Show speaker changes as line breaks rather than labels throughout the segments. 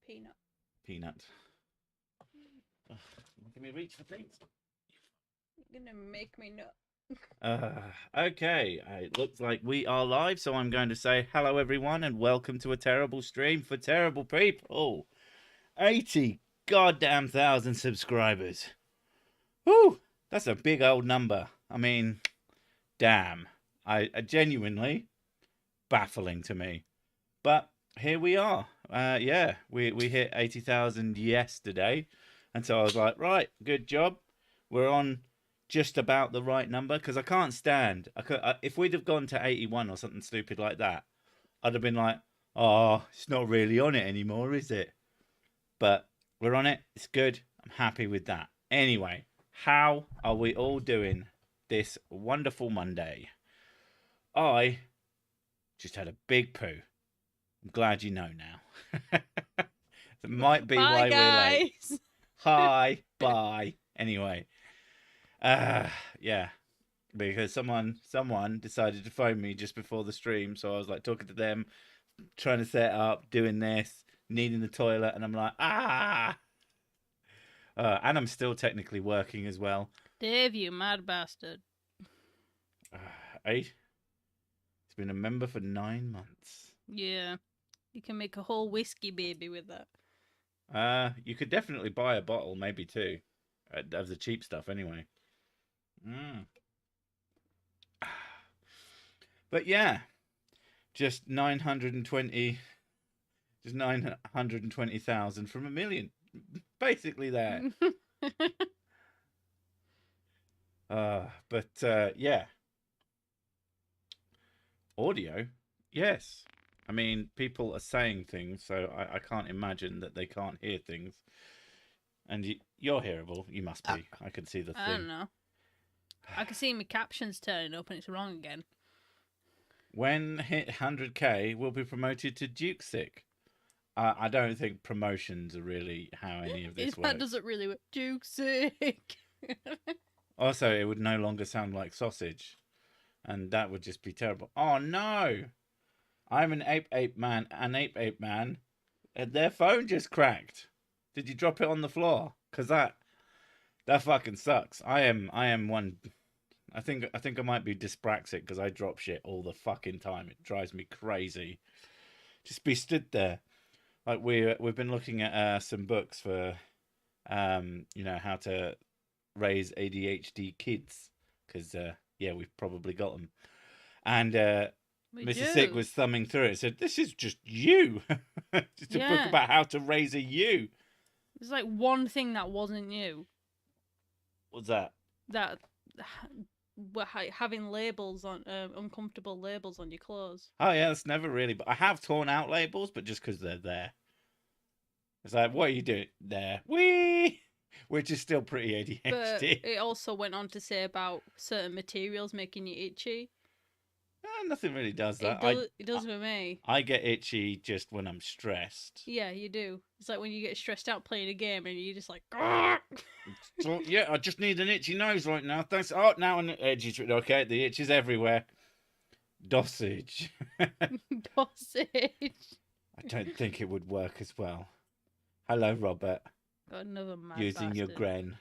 Peanut.
Peanut. Ugh, give me a reach for things.
You're gonna make me nut.
Okay, it looks like we are live, so I'm going to say hello everyone and welcome to a terrible stream for terrible people. 80 goddamn thousand subscribers. Whew, that's a big old number. I mean, damn. I genuinely baffling to me. But here we are. Yeah, we hit 80,000 yesterday. And so I was like, right, good job. We're on just about the right number because I can't stand. If we'd have gone to 81 or something stupid like that, I'd have been like, oh, it's not really on it anymore, is it? But we're on it. It's good. I'm happy with that. Anyway, how are we all doing this wonderful Monday? I just had a big poo. I'm glad you know now. It might be why we're late. Hi, bye. Anyway, yeah, because someone decided to phone me just before the stream, so I was like talking to them, trying to set up, doing this, needing the toilet, and I'm like, and I'm still technically working as well.
Dave, you mad bastard.
He's been a member for 9 months.
Yeah, you can make a whole whiskey baby with that.
You could definitely buy a bottle, maybe two, of the cheap stuff anyway. But yeah, just 920,000 from a million, basically there. Yeah, audio, yes. I mean, people are saying things, so I can't imagine that they can't hear things. And you're hearable. You must be. I can see the thing.
I don't know. I can see my captions turning up and it's wrong again.
When hit 100k, we'll be promoted to Duke Sick. I don't think promotions are really how any of this works.
That doesn't really work. Duke Sick.
Also, it would no longer sound like sausage. And that would just be terrible. Oh, no! I'm an ape man, and their phone just cracked. Did you drop it on the floor? Because that fucking sucks. I am one. I think I might be dyspraxic because I drop shit all the fucking time. It drives me crazy. Just be stood there. Like we've been looking at some books for, how to raise ADHD kids. Because yeah, we've probably got them. And Mrs. Sick was thumbing through it. Said, "This is just you." Just a book about how to raise a you.
There's like one thing that wasn't you.
What's that?
That having labels on uncomfortable labels on your clothes.
Oh yeah, that's never really. But I have torn out labels, but just because they're there. It's like, what are you doing there? Which is still pretty ADHD.
But it also went on to say about certain materials making you itchy.
Nothing really does that.
It does with me.
I get itchy just when I'm stressed.
Yeah, you do. It's like when you get stressed out playing a game and you're just like,
So, yeah, I just need an itchy nose right now. Thanks. Oh, now an itchy. Okay, the itch is everywhere. Dosage.
Dosage.
I don't think it would work as well. Hello, Robert.
Got another mad
using
bastard.
Your gren.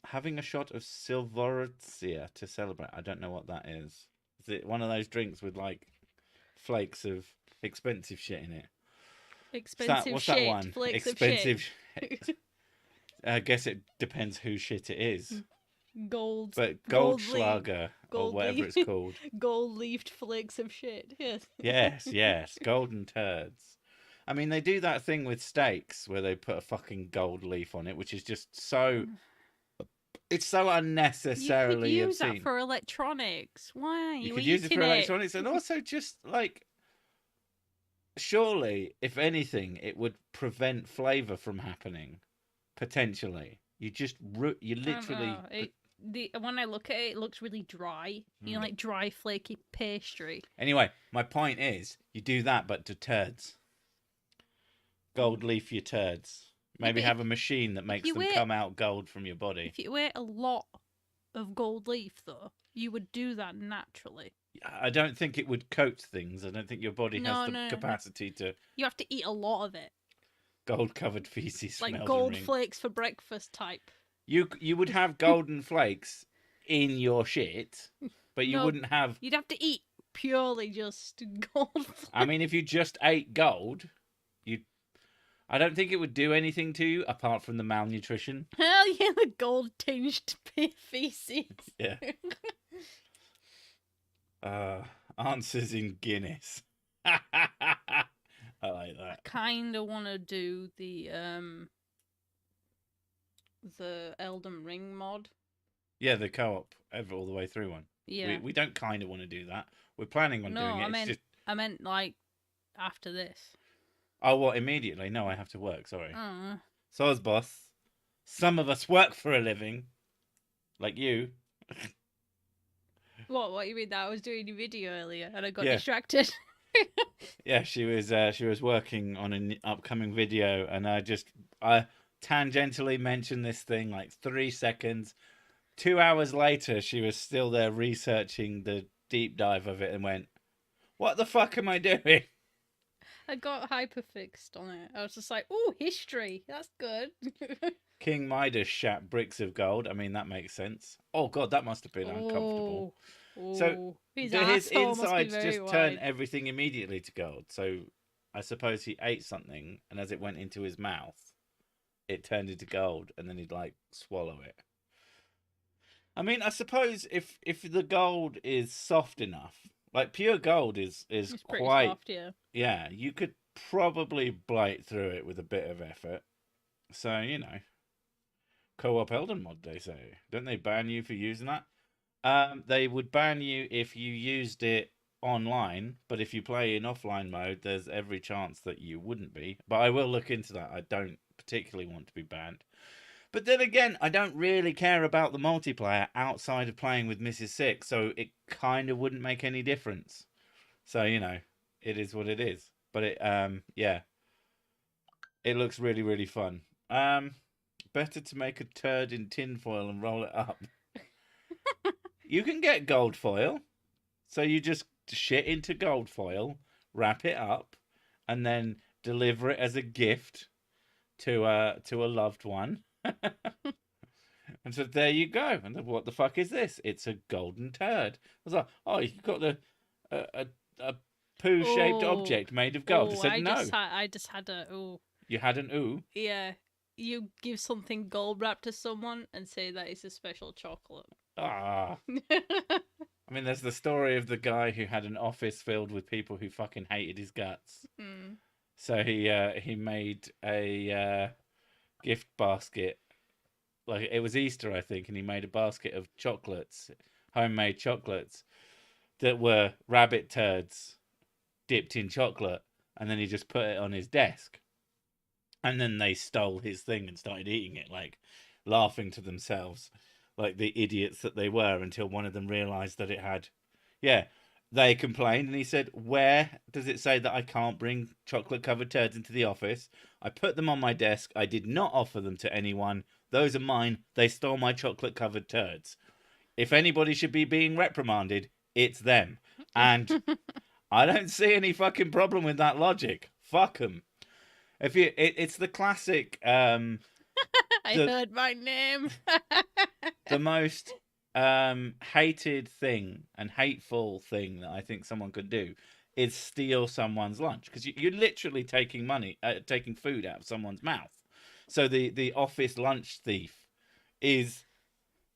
Having a shot of Silvorazia to celebrate. I don't know what that is. Is it one of those drinks with like flakes of expensive shit in it?
Expensive shit. That one? Flakes expensive
of shit. I guess it depends whose shit it is.
Gold.
But Goldschlager or whatever it's called.
Gold-leafed flakes of shit.
Yes. Yes. Golden turds. I mean, they do that thing with steaks where they put a fucking gold leaf on it, which is just so... It's so unnecessarily
you could use
obscene.
That for electronics. Why are you
could use it for electronics, and also just like... Surely, if anything, it would prevent flavour from happening. Potentially. You literally...
when I look at it, it looks really dry. You know, like dry, flaky pastry.
Anyway, my point is, you do that, but to turds. Gold leaf your turds. Maybe have a machine that makes them come out gold from your body.
If you ate a lot of gold leaf, though, you would do that naturally.
I don't think it would coat things. I don't think your body has
No,
the
no.
capacity to
You have to eat a lot of it.
gold-covered feces from
Like
Elden
gold
Ring.
flakes for breakfast type.
You would have golden flakes in your shit, but you
No,
wouldn't have.
You'd have to eat purely just gold flakes.
I mean, if you just ate gold, you. I don't think it would do anything to you apart from the malnutrition.
Hell yeah, the gold tinged feces.
Yeah. Answers in Guinness. I like that.
Kinda wanna do the Elden Ring mod.
Yeah, the co-op all the way through one.
Yeah.
We don't kind of want to do that. We're planning on doing it.
I meant like after this.
Oh, what, immediately? No, I have to work, sorry.
Uh,
Soz boss. Some of us work for a living. Like you.
What you mean that I was doing a video earlier and I got
Yeah.
distracted?
Yeah, she was working on an upcoming video, and I tangentially mentioned this thing like 3 seconds. 2 hours later, she was still there researching the deep dive of it and went, "What the fuck am I doing?"
I got hyperfixed on it. I was just like, "Ooh, history. That's good."
King Midas shat bricks of gold. I mean, that makes sense. Oh god, that must have been uncomfortable. So
his
his
asshole must be
insides
very
just
wide.
turned everything immediately to gold. So I suppose he ate something, and as it went into his mouth, it turned into gold, and then he'd like swallow it. I mean, I suppose if the gold is soft enough, like pure gold is
It's pretty
quite
soft, yeah.
yeah, you could probably bite through it with a bit of effort. So co-op Elden mod, they say. Don't they ban you for using that? They would ban you if you used it online, but if you play in offline mode, there's every chance that you wouldn't be. But I will look into that. I don't particularly want to be banned. But then again, I don't really care about the multiplayer outside of playing with Mrs. Six, so it kind of wouldn't make any difference. So, it is what it is. But it looks really, really fun. Better to make a turd in tinfoil and roll it up. You can get gold foil. So you just shit into gold foil, wrap it up, and then deliver it as a gift to a loved one. And so there you go. And what the fuck is this? It's a golden turd. I was like, oh, you've got a poo-shaped object made of gold. I said no.
I just had a ooh.
You had an ooh?
Yeah. You give something gold wrapped to someone and say that it's a special chocolate.
Ah. I mean, there's the story of the guy who had an office filled with people who fucking hated his guts.
Mm.
So he made a gift basket. Like, it was Easter, I think, and he made a basket of chocolates, homemade chocolates, that were rabbit turds dipped in chocolate, and then he just put it on his desk. And then they stole his thing and started eating it, like, laughing to themselves, like the idiots that they were, until one of them realised that it had... Yeah, they complained, and he said, where does it say that I can't bring chocolate-covered turds into the office? I put them on my desk. I did not offer them to anyone. Those are mine. They stole my chocolate-covered turds. If anybody should be being reprimanded, it's them. And I don't see any fucking problem with that logic. Fuck them. It's the classic... I
heard my name.
The most hated thing and hateful thing that I think someone could do is steal someone's lunch, because you're literally taking food out of someone's mouth. So the office lunch thief is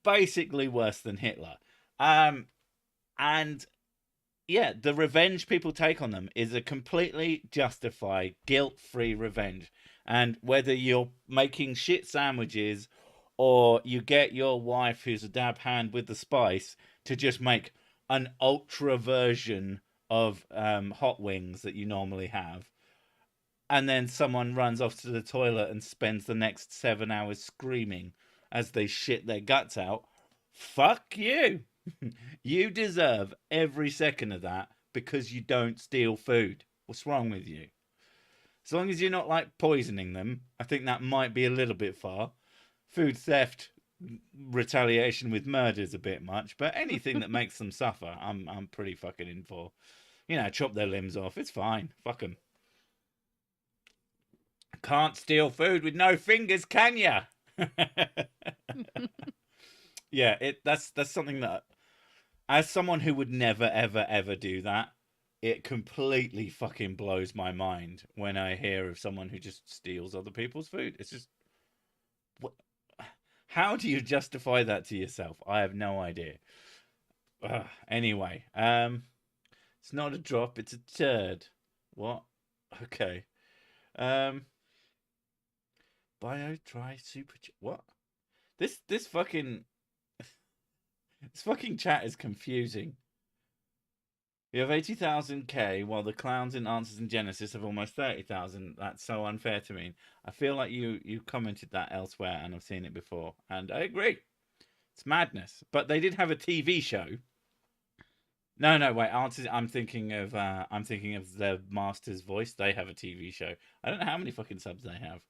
basically worse than Hitler. And yeah, the revenge people take on them is a completely justified, guilt-free revenge. And whether you're making shit sandwiches or you get your wife, who's a dab hand with the spice, to just make an ultra version of hot wings that you normally have, and then someone runs off to the toilet and spends the next 7 hours screaming as they shit their guts out, fuck you. You deserve every second of that because you don't steal food. What's wrong with you? As long as you're not, like, poisoning them, I think that might be a little bit far. Food theft retaliation with murder is a bit much, but anything that makes them suffer, I'm pretty fucking in for. You know, chop their limbs off. It's fine. Fuck them. Can't steal food with no fingers, can ya? Yeah, that's something that, as someone who would never ever ever do that, it completely fucking blows my mind when I hear of someone who just steals other people's food. It's just, what? How do you justify that to yourself? I have no idea. Anyway, it's not a drop, it's a turd. What? Okay. Bio dry super. What? This fucking this fucking chat is confusing. You have 80,000 K, while the clowns in Answers in Genesis have almost 30,000. That's so unfair to me. I feel like you commented that elsewhere, and I've seen it before, and I agree. It's madness. But they did have a TV show. No, wait. Answers. I'm thinking of the Master's Voice. They have a TV show. I don't know how many fucking subs they have,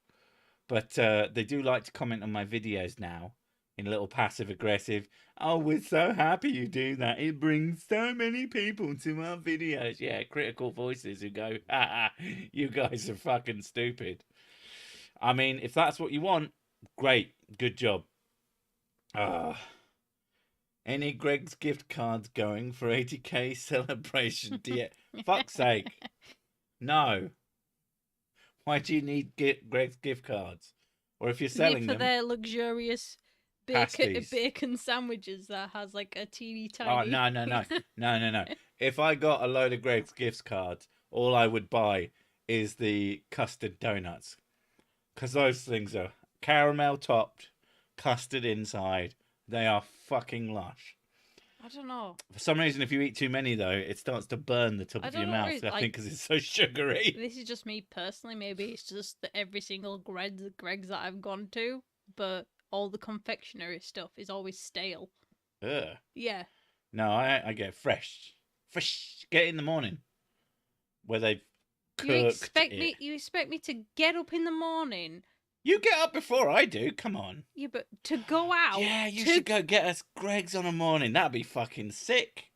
but they do like to comment on my videos now in a little passive aggressive. Oh, we're so happy you do that. It brings so many people to our videos. Yeah, critical voices who go, ha, you guys are fucking stupid. I mean, if that's what you want, great, good job. Any Greg's gift cards going for 80K celebration? Fuck's sake. No. Why do you need Greg's gift cards? Or if you're selling them,
their luxurious bacon sandwiches that has like a teeny tiny.
Oh, no. If I got a load of Greg's gift cards, all I would buy is the custard donuts, because those things are caramel topped, custard inside. They are fucking lush.
I don't know.
For some reason, if you eat too many, though, it starts to burn the top of your mouth. I think because it's so sugary.
This is just me personally. Maybe it's just that every single Greg's that I've gone to, but all the confectionery stuff is always stale.
Ugh.
Yeah.
No, I get fresh. Get in the morning, where they've cooked
You expect me to get up in the morning?
You get up before I do. Come on.
Yeah, but to go out.
Yeah, you should go get us Greg's on a morning. That'd be fucking sick.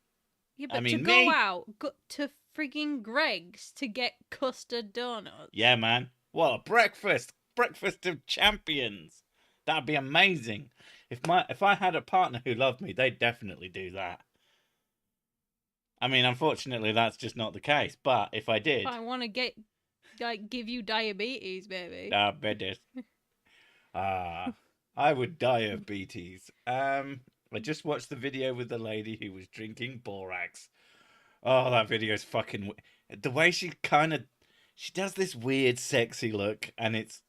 Yeah, but go out to frigging Greg's to get custard donuts.
Yeah, man. What a breakfast! Breakfast of champions. That'd be amazing. If I had a partner who loved me, they'd definitely do that. I mean, unfortunately, that's just not the case. But if I did,
I want to give you diabetes, baby.
Diabetes. I would die of beaties. I just watched the video with the lady who was drinking borax. Oh, that video is fucking. The way she does this weird, sexy look, and it's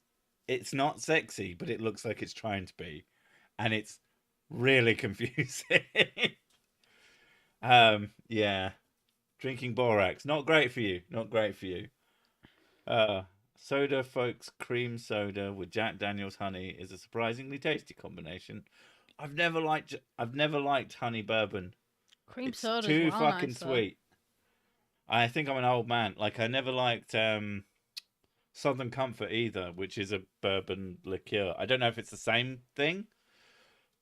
not sexy, but it looks like it's trying to be, and it's really confusing. Yeah, drinking borax, not great for you. Not great for you. Soda folks, cream soda with Jack Daniel's honey is a surprisingly tasty combination. I've never liked honey bourbon.
Cream soda
is too fucking sweet. I think I'm an old man. Like, I never liked Southern Comfort either, which is a bourbon liqueur. I don't know if it's the same thing,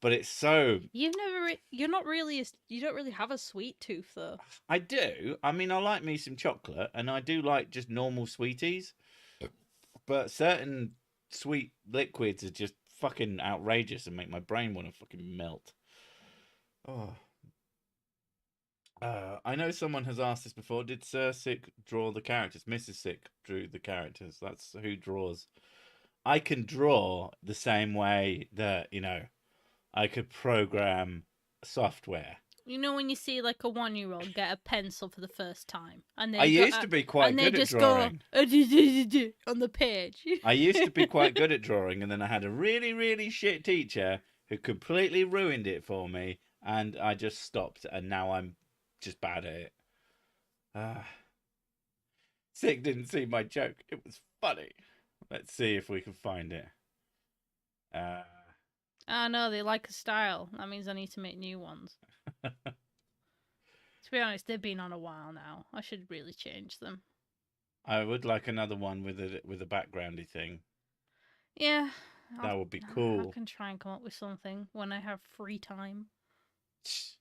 but it's so. You don't really have a sweet tooth though. I do. I mean, I like me some chocolate, and I do like just normal sweeties. But certain sweet liquids are just fucking outrageous and make my brain want to fucking melt. Oh. I know someone has asked this before. Did Sir Sick draw the characters? Mrs. Sick drew the characters. That's who draws. I can draw the same way that, I could program software. You know when you see like a 1-year-old get a pencil for the first time, and I used to be quite good at drawing. And they just go on the page. I used to be quite good at drawing, and then I had a really, really shit teacher who completely ruined it for me, and I just stopped, and now I'm just bad at it. Sick didn't see my joke. It was funny. Let's see if we can find it. No, they like a style. That means I need to make new ones. To be honest, they've been on a while now. I should really change them. I would like another one with a backgroundy thing. Yeah, That would be
I
cool.
can try and come up with something when I have free time.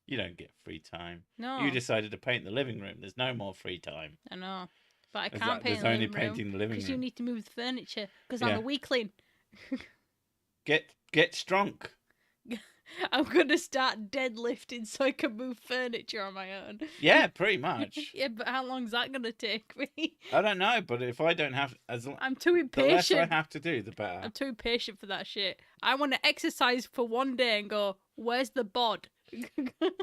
You don't get free time.
No,
You decided to paint the living room. There's no more free time.
I know. But I can't paint
There's
the
only
living room
painting the living
because you
room.
need to move the furniture because
Yeah.
I'm a weakling.
Get strong.
I'm going to start deadlifting so I can move furniture on my own.
Yeah, pretty much.
Yeah, but how long's that going to take me?
I don't know, but if I don't have
I'm too
the less I
impatient.
have to do, the better.
I'm too impatient for that shit. I want to exercise for one day and go, where's the bod?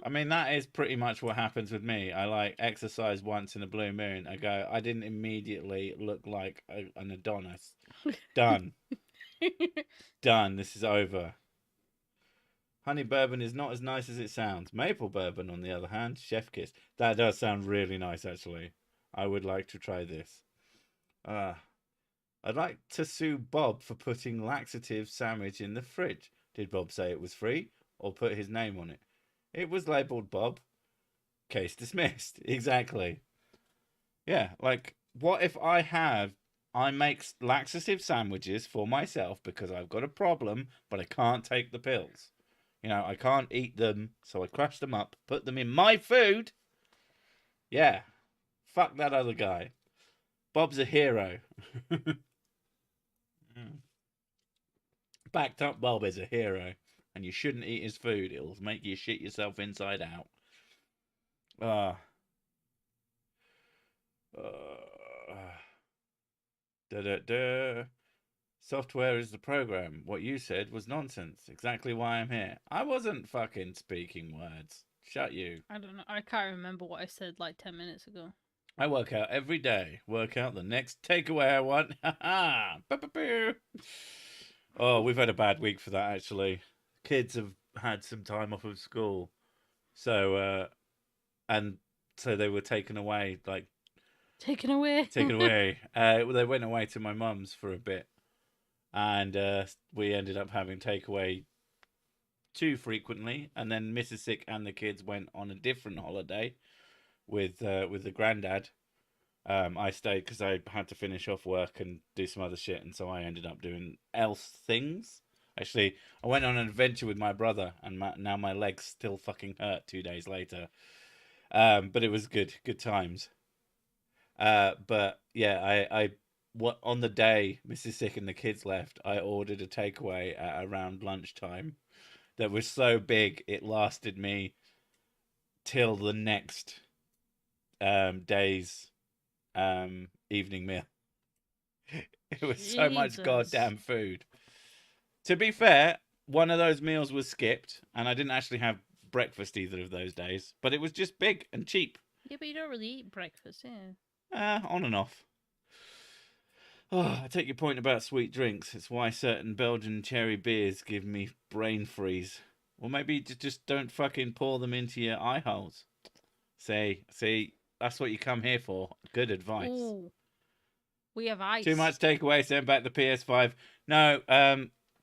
I mean, that is pretty much what happens with me. I like exercise once in a blue moon. I didn't immediately look like an Adonis. Done. Done. This is over. Honey bourbon is not as nice as it sounds. Maple bourbon, on the other hand, chef kiss. That does sound really nice, actually. I would like to try this. I'd like to sue Bob for putting laxative sandwich in the fridge. Did Bob say it was free or put his name on it? It was labelled Bob. Case dismissed. Exactly. Yeah, like, what if I make laxative sandwiches for myself because I've got a problem, but I can't take the pills. You know, I can't eat them, so I crush them up, put them in my food. Yeah. Fuck that other guy. Bob's a hero. Backed up Bob is a hero. And you shouldn't eat his food. It'll make you shit yourself inside out. Software is the program. What you said was nonsense. Exactly why I'm here. I wasn't fucking speaking words. Shut you.
I don't know. I can't remember what I said like 10 minutes ago.
I work out every day. Work out the next takeaway I want. Ha ha. Oh, we've had a bad week for that, actually. Kids have had some time off of school. So, and so they were taken away, like...
Taken away?
Taken away. They went away to my mum's for a bit. And we ended up having takeaway too frequently. And then Mrs. Sick and the kids went on a different holiday with the granddad. I stayed because I had to finish off work and do some other shit. And so I ended up doing else things. Actually, I went on an adventure with my brother. And now my legs still fucking hurt 2 days later. But it was good times. But yeah, I on the day Mrs. Sick and the kids left, I ordered a takeaway at around lunchtime that was so big it lasted me till the next day's evening meal. It was so much goddamn food. To be fair, one of those meals was skipped, and I didn't actually have breakfast either of those days, but it was just big and cheap.
Yeah, but you don't really eat breakfast, yeah.
On and off. Oh, I take your point about sweet drinks. It's why certain Belgian cherry beers give me brain freeze. Or maybe just don't fucking pour them into your eye holes. See, that's what you come here for. Good advice.
Ooh. We have ice.
Too much takeaway, send back the PS5. No,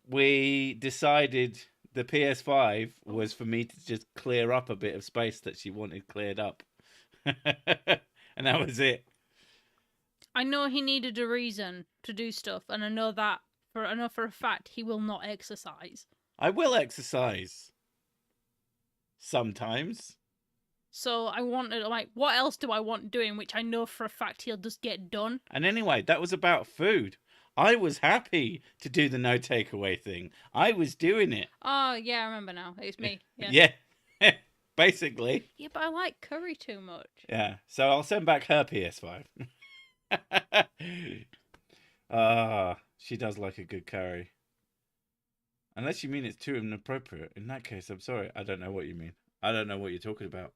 we decided the PS5 was for me to just clear up a bit of space that she wanted cleared up. And that was it.
I know he needed a reason to do stuff, and I know for a fact he will not exercise.
I will exercise. Sometimes.
So I wanted, like, what else do I want doing, which I know for a fact he'll just get done.
And anyway, that was about food. I was happy to do the no takeaway thing. I was doing it.
Oh, yeah, I remember now. It's me. Yeah.
Yeah. Basically.
Yeah, but I like curry too much.
Yeah. So I'll send back her PS5. She does like a good curry. Unless you mean it's too inappropriate. In that case, I'm sorry. I don't know what you mean. I don't know what you're talking about.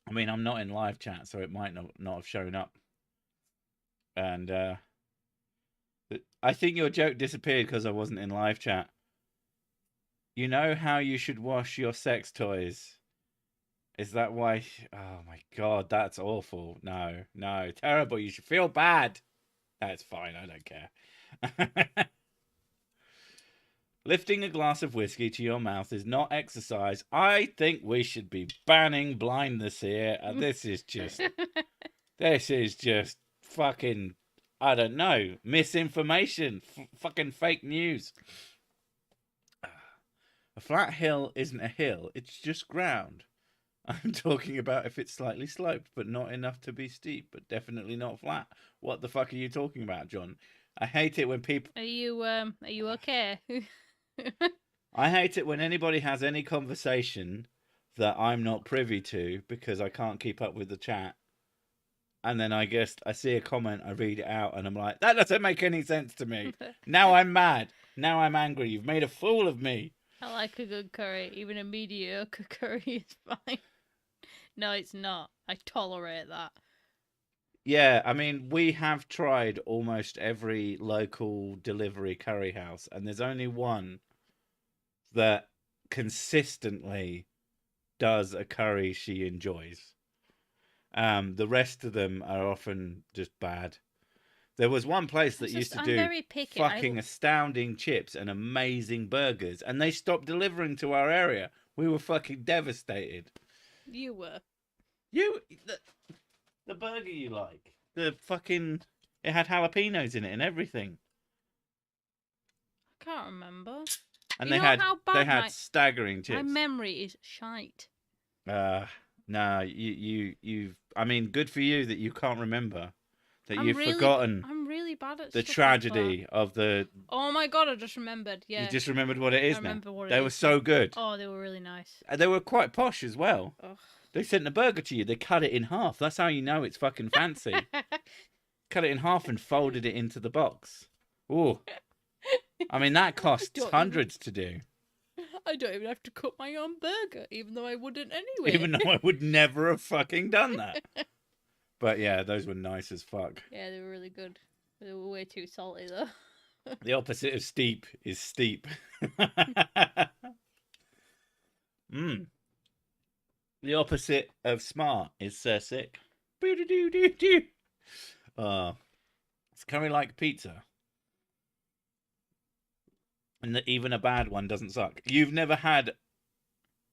I mean, I'm not in live chat, so it might not have shown up. And I think your joke disappeared because I wasn't in live chat. You know how you should wash your sex toys? Is that why? Oh my god, that's awful. No, terrible. You should feel bad. That's fine. I don't care. Lifting a glass of whiskey to your mouth is not exercise. I think we should be banning blindness here. This is just fucking I don't know. Misinformation. Fucking fake news. A flat hill isn't a hill. It's just ground. I'm talking about if it's slightly sloped, but not enough to be steep, but definitely not flat. What the fuck are you talking about, John? I hate it when people...
Are you okay?
I hate it when anybody has any conversation that I'm not privy to because I can't keep up with the chat. And then I see a comment, I read it out, and I'm like, that doesn't make any sense to me. Now I'm mad. Now I'm angry. You've made a fool of me.
I like a good curry. Even a mediocre curry is fine. No, it's not. I tolerate that.
Yeah, I mean, we have tried almost every local delivery curry house, and there's only one that consistently does a curry she enjoys. The rest of them are often just bad. There was one place that used to do
very picky.
fucking astounding chips and amazing burgers, and they stopped delivering to our area. We were fucking devastated.
You were.
The burger you like. The fucking... It had jalapenos in it and everything.
I can't remember.
And
they
had staggering chips.
My memory is shite.
No, you've... I mean, good for you that you can't remember. That you've forgotten...
I'm really bad at
the tragedy
like
of the...
Oh my god, I just remembered. Yeah.
You just remembered what it is now.
What
they were so good.
Oh, they were really nice.
And they were quite posh as well.
Ugh.
They sent the burger to you. They cut it in half. That's how you know it's fucking fancy. Cut it in half and folded it into the box. Ooh. I mean, that costs hundreds to do.
I don't even have to cook my own burger, even though I wouldn't anyway.
Even though I would never have fucking done that. But yeah, those were nice as fuck.
Yeah, they were really good. They were way too salty, though.
The opposite of steep is steep. The opposite of smart is sick. It's curry like pizza. And that even a bad one doesn't suck. Have you never had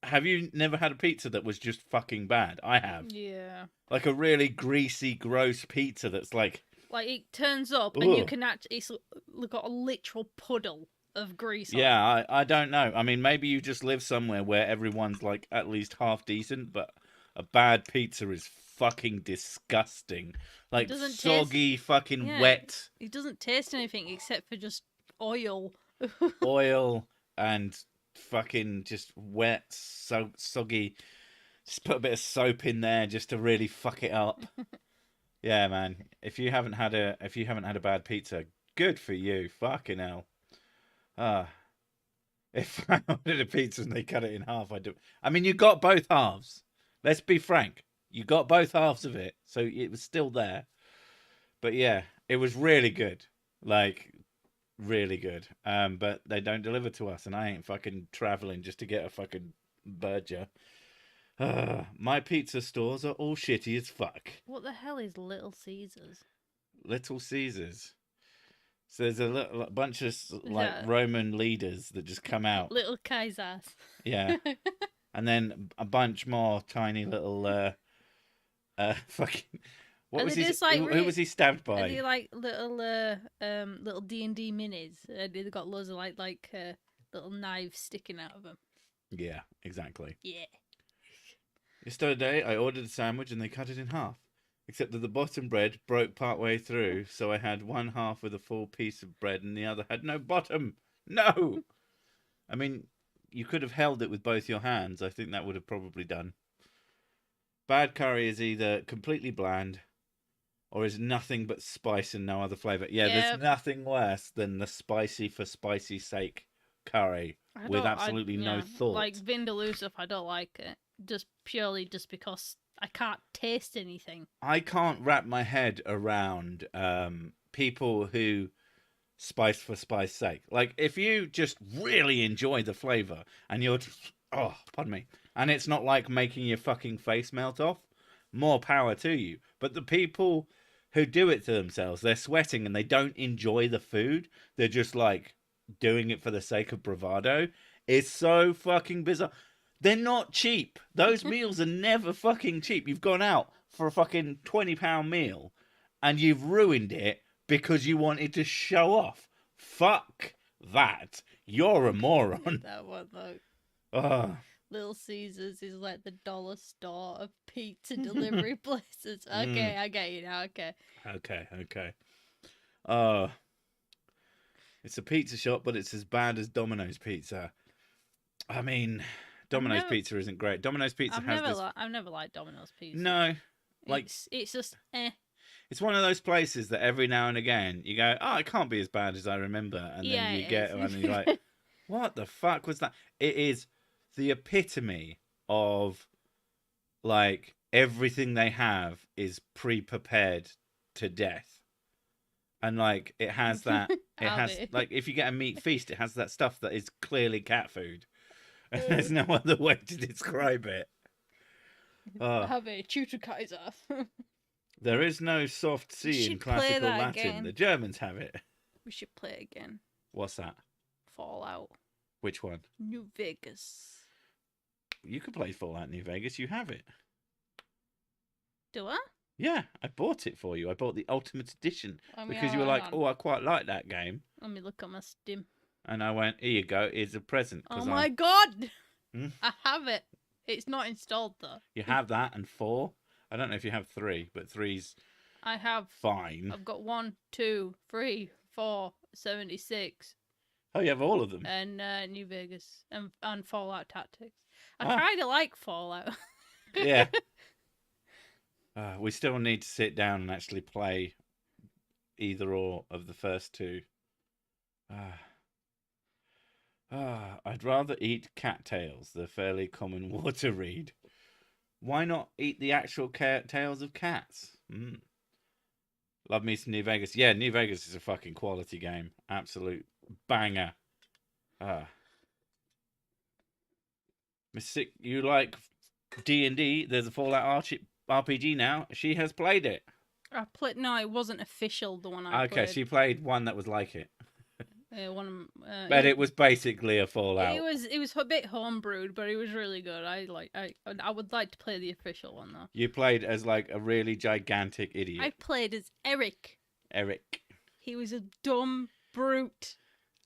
a pizza that was just fucking bad? I have.
Yeah.
Like a really greasy, gross pizza that's like
it turns up and you can actually, it's got a literal puddle of grease on it.
Yeah, I don't know. I mean, maybe you just live somewhere where everyone's like at least half decent, but a bad pizza is fucking disgusting. Like soggy, fucking wet.
It doesn't taste anything except for just oil.
Oil and fucking just wet, so soggy. Just put a bit of soap in there just to really fuck it up. Yeah, man. If you haven't had a bad pizza, good for you. Fucking hell. If I ordered a pizza and they cut it in half, I'd do. I mean, you got both halves. Let's be frank. You got both halves of it, so it was still there. But yeah, it was really good. Like, really good. But they don't deliver to us, and I ain't fucking traveling just to get a fucking burger. My pizza stores are all shitty as fuck.
What the hell is Little Caesars?
Little Caesars. So there's a bunch of like Roman leaders that just come out.
Little Kaisers.
Yeah. And then a bunch more tiny little fucking. What was he? Like, who was he stabbed by?
Are they like little D&D minis? They've got loads of like little knives sticking out of them.
Yeah, exactly.
Yeah.
Yesterday, I ordered a sandwich and they cut it in half. Except that the bottom bread broke partway through, so I had one half with a full piece of bread and the other had no bottom. No! I mean, you could have held it with both your hands. I think that would have probably done. Bad curry is either completely bland or is nothing but spice and no other flavour. Yeah, there's nothing worse than the spicy for spicy sake curry with absolutely no thought.
Like Vindaloo stuff, I don't like it. Just purely because I can't taste anything.
I can't wrap my head around people who spice for spice sake. Like, if you just really enjoy the flavour and you're just, oh, pardon me, and it's not like making your fucking face melt off, more power to you. But the people who do it to themselves, they're sweating and they don't enjoy the food. They're just like doing it for the sake of bravado. It's so fucking bizarre. They're not cheap. Those meals are never fucking cheap. You've gone out for a fucking £20 meal and you've ruined it because you wanted to show off. Fuck that. You're a moron.
That one though.
Oh.
Little Caesars is like the dollar store of pizza delivery places. Okay, I get you now. Okay.
Okay. It's a pizza shop, but it's as bad as Domino's Pizza. I mean, Domino's Pizza isn't great. Domino's Pizza
I've never liked Domino's Pizza.
No, like
it's just
It's one of those places that every now and again you go, oh, it can't be as bad as I remember, and then you get one and you're like, what the fuck was that? It is the epitome of like everything they have is pre-prepared to death. And like it has that, like if you get a meat feast, it has that stuff that is clearly cat food. And there's no other way to describe it.
Have a Chuchukaiser.
There is no soft C in classical Latin.
Again.
The Germans have it.
We should play it again.
What's that?
Fallout.
Which one?
New Vegas.
You could play Fallout New Vegas. You have it.
Do I?
Yeah, I bought it for you. I bought the Ultimate Edition because you were like, I quite like that game.
Let me look at my Steam.
And I went, here you go. Here's a present.
Oh my god! I have it. It's not installed though.
You have that and 4. I don't know if you have 3, but 3's
I have
fine.
I've got 1, 2, 3, 4, 76.
Oh, you have all of them.
And New Vegas and Fallout Tactics. I kind of like Fallout.
Yeah. We still need to sit down and actually play either or of the first 2. I'd rather eat cattails, the fairly common water reed. Why not eat the actual tails of cats? Love me some New Vegas. Yeah, New Vegas is a fucking quality game. Absolute banger. Miss, you like D&D? There's a Fallout RPG now. She has played it.
No, it wasn't official. The one I played.
Okay, she played one that was like it.
But
it was basically a Fallout.
It was a bit homebrewed, but it was really good. I would like to play the official one though.
You played as like a really gigantic idiot.
I played as Eric.
Eric.
He was a dumb brute,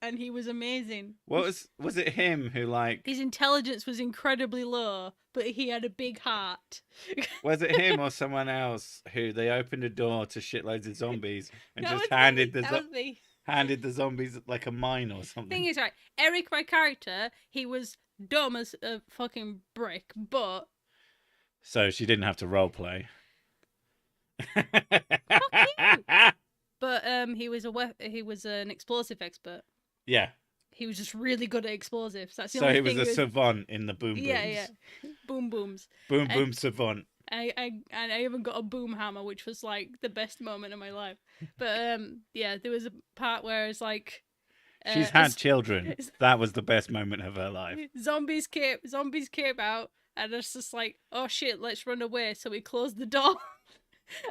and he was amazing.
Was it him who like
his intelligence was incredibly low, but he had a big heart.
Was it him or someone else who they opened a door to shitloads of zombies and just handed the zombies like a mine or something?
Thing is, right, Eric, my character, he was dumb as a fucking brick, but
so she didn't have to role play.
Fuck you. But he was an explosive expert.
Yeah.
He was just really good at explosives. That's the
so
only
he was a savant in the boom booms.
Yeah. Boom booms.
Boom savant.
I even got a boom hammer, which was like the best moment of my life. But there was a part where it's like
she's had children. That was the best moment of her life.
Zombies came out, and it's just like, oh shit, let's run away. So we closed the door.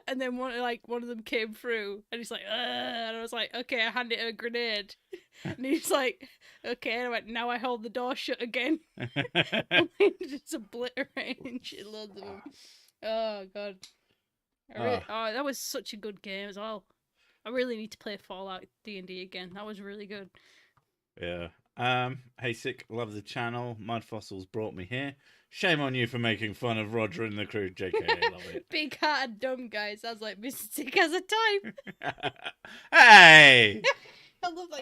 And then one of them came through, and he's like, and I was like, okay, I handed him a grenade, and he's like, okay, and I went, now I hold the door shut again, and just obliterating shitloads of them. Oh god, that was such a good game as well. I really need to play Fallout D&D again. That was really good.
Yeah. Hey Sick, love the channel. Mud Fossils brought me here. Shame on you for making fun of Roger and the crew, JK. I love it.
Big hearted dumb guy sounds like Mr. Sick has a type.
Hey!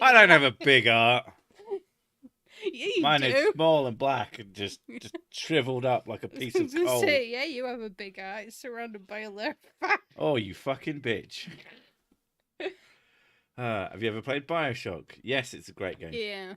I don't have a big heart.
Yeah, you
Mine
do.
is small and black and just shriveled up like a piece of coal.
Say, yeah, you have a big heart. It's surrounded by a layer.
Oh, you fucking bitch. Have you ever played BioShock? Yes, it's a great game.
Yeah.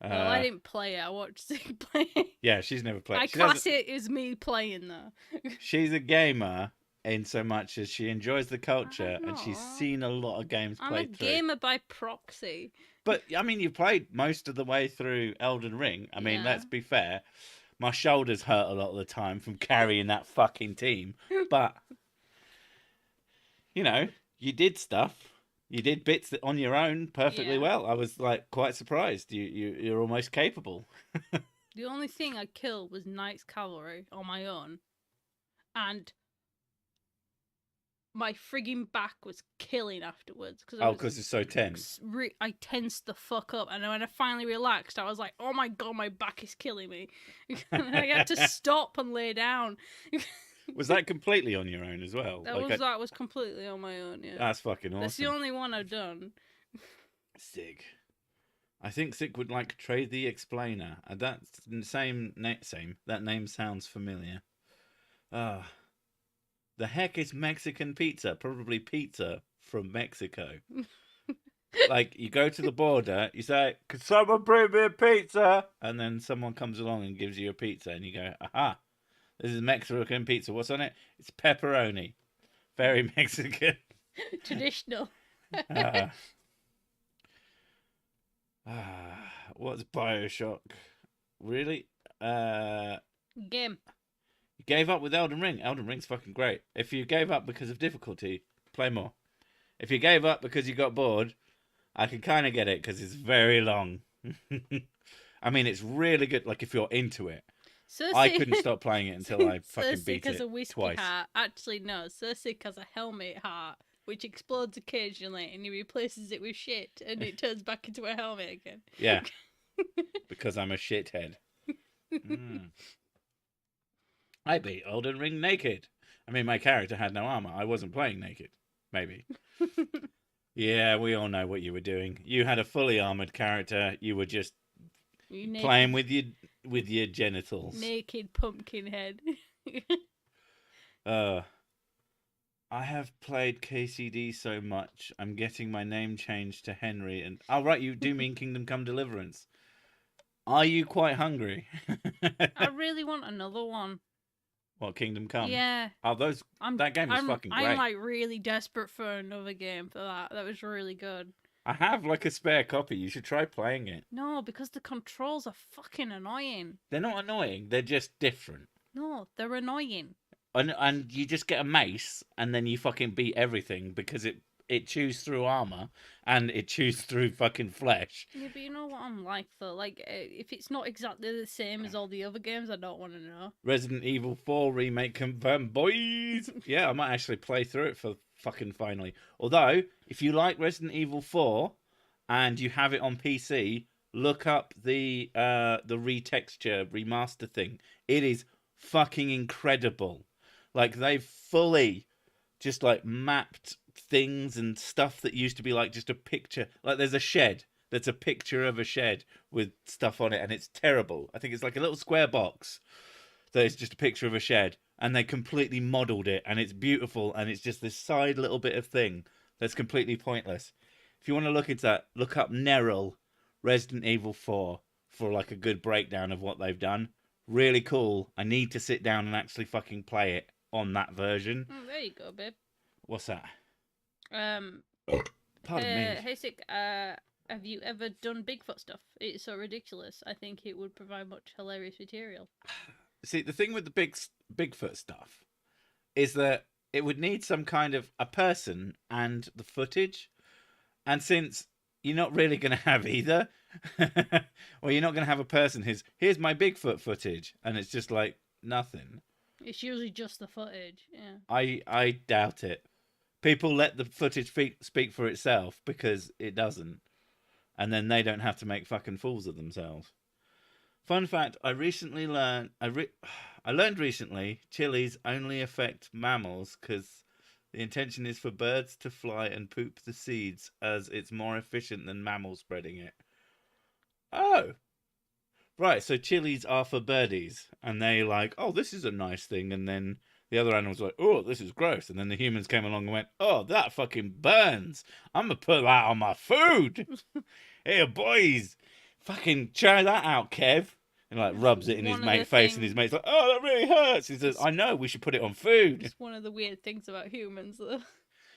Well, I didn't play it. I watched it play it.
Yeah, she's never played.
I class it as me playing though. She's
a gamer in so much as she enjoys the culture and she's seen a lot of games played through.
I'm a gamer by proxy.
But I mean, you played most of the way through Elden Ring. I mean, let's be fair. My shoulders hurt a lot of the time from carrying that fucking team. But you know, you did stuff. You did bits on your own perfectly well. I was like quite surprised. You're almost capable.
The only thing I killed was Knight's Cavalry on my own, and my frigging back was killing afterwards.
Oh, because it's so tense.
I tensed the fuck up, and when I finally relaxed, I was like, "Oh my god, my back is killing me." I had to stop and lay down.
Was that completely on your own as well?
That was completely on my own. Yeah,
that's fucking awesome.
That's the only one I've done.
Sig. I think Sig would like Trade the Explainer. That's the same. That name sounds familiar. The heck is Mexican pizza? Probably pizza from Mexico. Like, you go to the border, you say, "Can someone bring me a pizza?" And then someone comes along and gives you a pizza, and you go, "Aha, this is Mexican pizza. What's on it? It's pepperoni. Very Mexican."
Traditional.
What's Bioshock? Really?
Game.
You gave up with Elden Ring. Elden Ring's fucking great. If you gave up because of difficulty, play more. If you gave up because you got bored, I can kind of get it because it's very long. I mean, it's really good. Like, if you're into it.
Cersei...
I couldn't stop playing it until I fucking
Cersei
beat it
a whiskey
twice.
Heart. Actually, no. Cersei has a helmet heart, which explodes occasionally, and he replaces it with shit, and it turns back into a helmet again.
Yeah. Because I'm a shithead. I beat Elden Ring naked. I mean, my character had no armor. I wasn't playing naked. Maybe. Yeah, we all know what you were doing. You had a fully armored character. You were just playing with your genitals.
Naked pumpkin head.
I have played KCD so much. I'm getting my name changed to Henry. And right, you do mean Kingdom Come Deliverance. Are you quite hungry?
I really want another one.
What, Kingdom Come?
Yeah.
Oh, that game was fucking great.
I'm like really desperate for another game for that. That was really good.
I have like a spare copy. You should try playing it.
No, because the controls are fucking annoying.
They're not annoying. They're just different.
No, they're annoying.
And you just get a mace, and then you fucking beat everything because it chews through armor and it chews through fucking flesh.
Yeah, but you know what I'm like though. Like, if it's not exactly the same as all the other games, I don't want to know.
Resident Evil 4 remake confirmed, boys. Yeah, I might actually play through it for fucking finally. Although, if you like Resident Evil 4 and you have it on PC, look up the retexture remaster thing. It is fucking incredible. Like, they've fully just like mapped things and stuff that used to be like just a picture. Like, there's a shed that's a picture of a shed with stuff on it, and it's terrible. I think it's like a little square box that is just a picture of a shed, and they completely modelled it, and it's beautiful, and it's just this side little bit of thing that's completely pointless. If you want to look into that, look up Neryl Resident Evil 4 for like a good breakdown of what they've done. Really cool. I need to sit down and actually fucking play it on that version.
Oh, there you go, babe.
What's that?
Pardon
me.
Hey, Sick, have you ever done Bigfoot stuff? It's so ridiculous. I think it would provide much hilarious material.
See, the thing with the Bigfoot stuff is that it would need some kind of a person and the footage. And since you're not really going to have either, or you're not going to have a person here's my Bigfoot footage, and it's just like nothing.
It's usually just the footage, yeah.
I doubt it. People let the footage speak for itself because it doesn't. And then they don't have to make fucking fools of themselves. Fun fact, I learned recently chilies only affect mammals because the intention is for birds to fly and poop the seeds as it's more efficient than mammals spreading it. Oh. Right, so chilies are for birdies. And they like, oh, this is a nice thing. And then the other animals were like, oh, this is gross. And then the humans came along and went, oh, that fucking burns. I'm going to put that on my food. Hey, boys, fucking try that out, Kev. And like rubs it in his mate's face, and his mate's like, oh, that really hurts. He says, I know, we should put it on food.
It's one of the weird things about humans, though.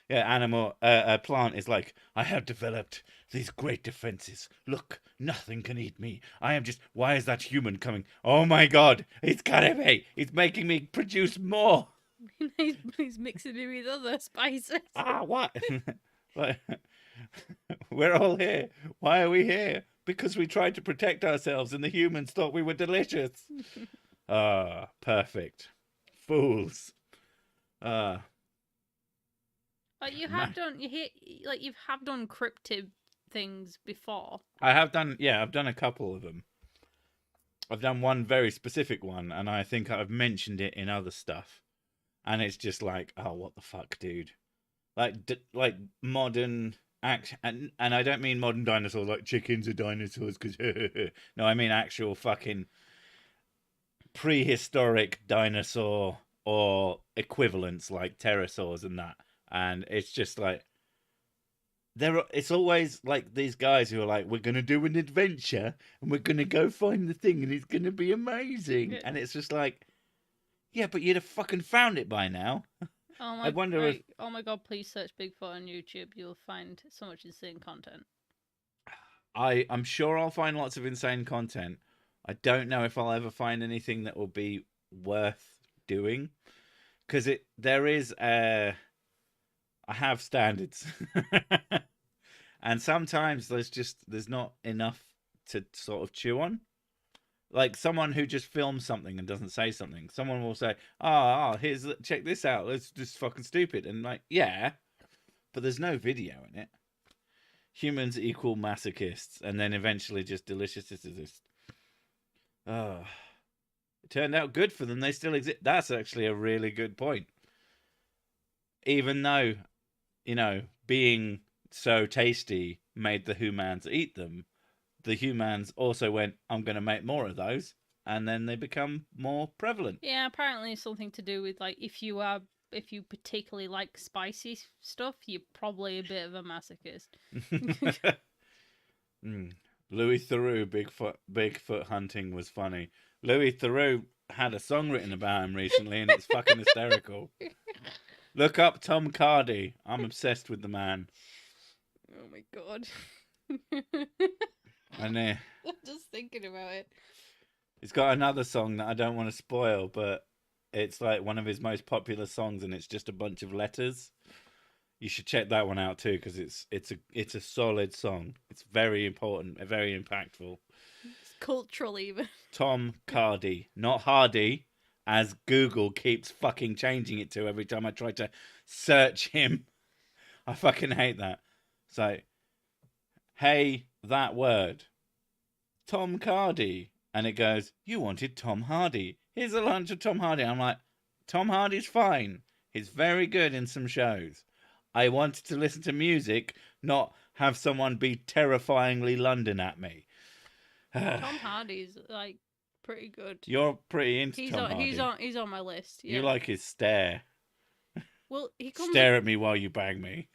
Yeah, a plant is like, I have developed these great defenses. Look, nothing can eat me. I am just, why is that human coming? Oh my God, it's gotta be. It's making me produce more.
He's mixing it with other spices.
What? We're all here. Why are we here? Because we tried to protect ourselves and the humans thought we were delicious. Perfect. Fools.
Like you have done, you've done cryptid things before.
I have done, yeah, I've done a couple of them. I've done one very specific one, and I think I've mentioned it in other stuff. And it's just like, oh, what the fuck, dude? Like modern act, and I don't mean modern dinosaurs like chickens are dinosaurs, because no, I mean actual fucking prehistoric dinosaur or equivalents like pterosaurs and that. And it's just like it's always like these guys who are like, we're gonna do an adventure and we're gonna go find the thing and it's gonna be amazing. And it's just like, yeah, but you'd have fucking found it by now.
Oh my!
I wonder if...
Oh my god! Please search Bigfoot on YouTube. You'll find so much insane content.
I'm sure I'll find lots of insane content. I don't know if I'll ever find anything that will be worth doing, because I have standards, and sometimes there's not enough to sort of chew on. Like someone who just films something and doesn't say something. Someone will say, check this out. It's just fucking stupid. And like, yeah, but there's no video in it. Humans equal masochists, and then eventually just delicious. It turned out good for them. They still exist. That's actually a really good point. Even though, being so tasty made the humans eat them, the humans also went, I'm going to make more of those, and then they become more prevalent.
Yeah, apparently something to do with, like, if you particularly like spicy stuff, you're probably a bit of a masochist.
Louis Theroux, Bigfoot hunting was funny. Louis Theroux had a song written about him recently, and it's fucking hysterical. Look up Tom Hardy. I'm obsessed with the man.
Oh my god.
And
I'm just thinking about it.
He's got another song that I don't want to spoil, but it's like one of his most popular songs, and it's just a bunch of letters. You should check that one out too, because it's a solid song. It's very important, very impactful.
It's cultural even.
Tom Hardy, not Hardy, as Google keeps fucking changing it to every time I try to search him. I fucking hate that. So, hey, that word, Tom Hardy, and it goes, you wanted Tom Hardy. Here's a lunch of Tom Hardy. I'm like, Tom Hardy's fine. He's very good in some shows. I wanted to listen to music, not have someone be terrifyingly London at me.
Tom Hardy's like pretty good.
You're pretty into Tom Hardy.
He's on my list. Yeah.
You like his stare.
Well,
stare at me while you bang me.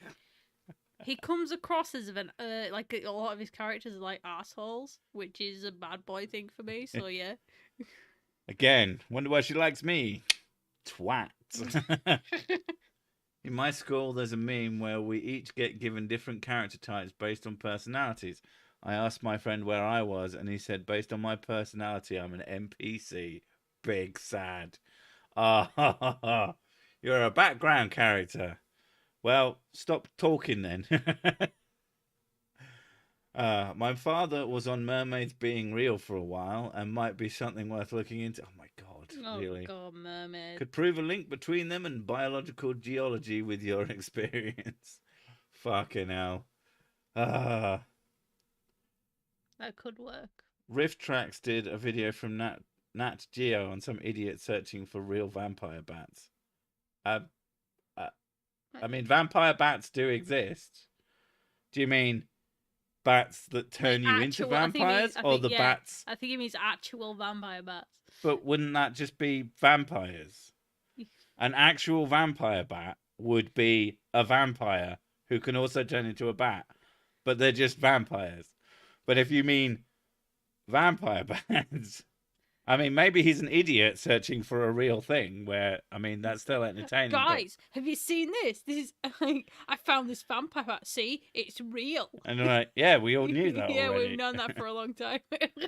He comes across as like a lot of his characters are like assholes, which is a bad boy thing for me. So yeah.
Again, wonder why she likes me. Twat. In my school, there's a meme where we each get given different character types based on personalities. I asked my friend where I was, and he said, based on my personality, I'm an NPC. Big sad. You're a background character. Well, stop talking then. My father was on mermaids being real for a while and might be something worth looking into. Oh my god, really?
Oh god, mermaid.
Could prove a link between them and biological geology with your experience. Fucking hell.
That could work.
Rift Tracks did a video from Nat Geo on some idiot searching for real vampire bats. I mean, vampire bats do exist. Do you mean bats that turn you into vampires, bats?
I think he means actual vampire bats.
But wouldn't that just be vampires? An actual vampire bat would be a vampire who can also turn into a bat, but they're just vampires. But if you mean vampire bats, I mean, maybe he's an idiot searching for a real thing where, I mean, that's still entertaining.
Guys, have you seen this? This is, I found this vampire bat. See, it's real.
And they're like, yeah, we all knew that
yeah,
already.
we've known that for a long time.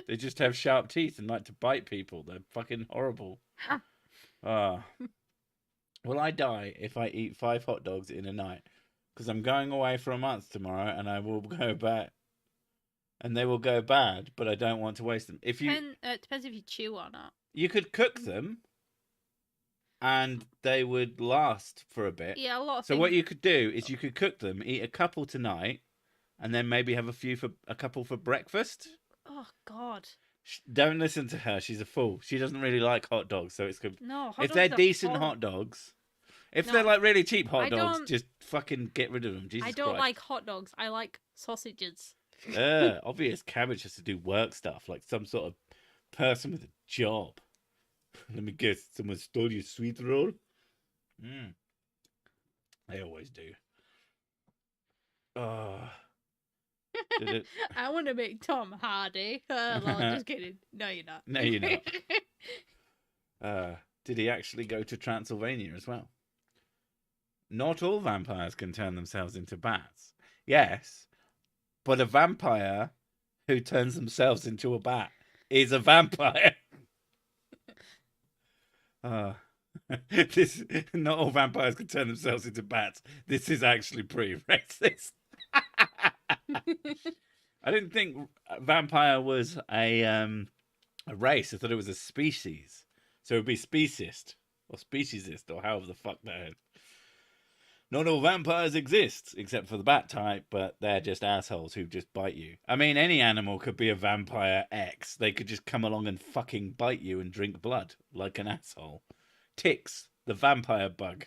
They just have sharp teeth and like to bite people. They're fucking horrible. Will I die if I eat 5 hot dogs in a night? Because I'm going away for a month tomorrow and I will go back. And they will go bad, but I don't want to waste them. If you
it depends if you chew or not.
You could cook them. and they would last for a bit.
Yeah, a lot of
So
things.
what you could do is you could cook them, eat a couple tonight, and then maybe have a couple for breakfast.
Oh God.
Don't listen to her. She's a fool. She doesn't really like hot dogs, so it's good.
No, hot
If
dogs
they're
are
decent
horrible.
hot dogs, if
No,
they're like really cheap hot
I
dogs,
don't-
just fucking get rid of them. Jesus
I don't
Christ.
like hot dogs. I like sausages.
Obvious cabbage has to do work stuff, like some sort of person with a job. Let me guess, someone stole your sweet roll? They always do. Oh.
I want to make Tom Hardy. Oh, Lord, just kidding. No, you're not.
No, you're not. Did he actually go to Transylvania as well? Not all vampires can turn themselves into bats. Yes, but a vampire who turns themselves into a bat is a vampire. This not all vampires can turn themselves into bats. This is actually pretty racist. I didn't think vampire was a race. I thought it was a species. So it would be speciest or speciesist or however the fuck that is. Not all vampires exist, except for the bat type, but they're just assholes who just bite you. I mean, any animal could be a vampire X. They could just come along and fucking bite you and drink blood like an asshole. Ticks, the vampire bug.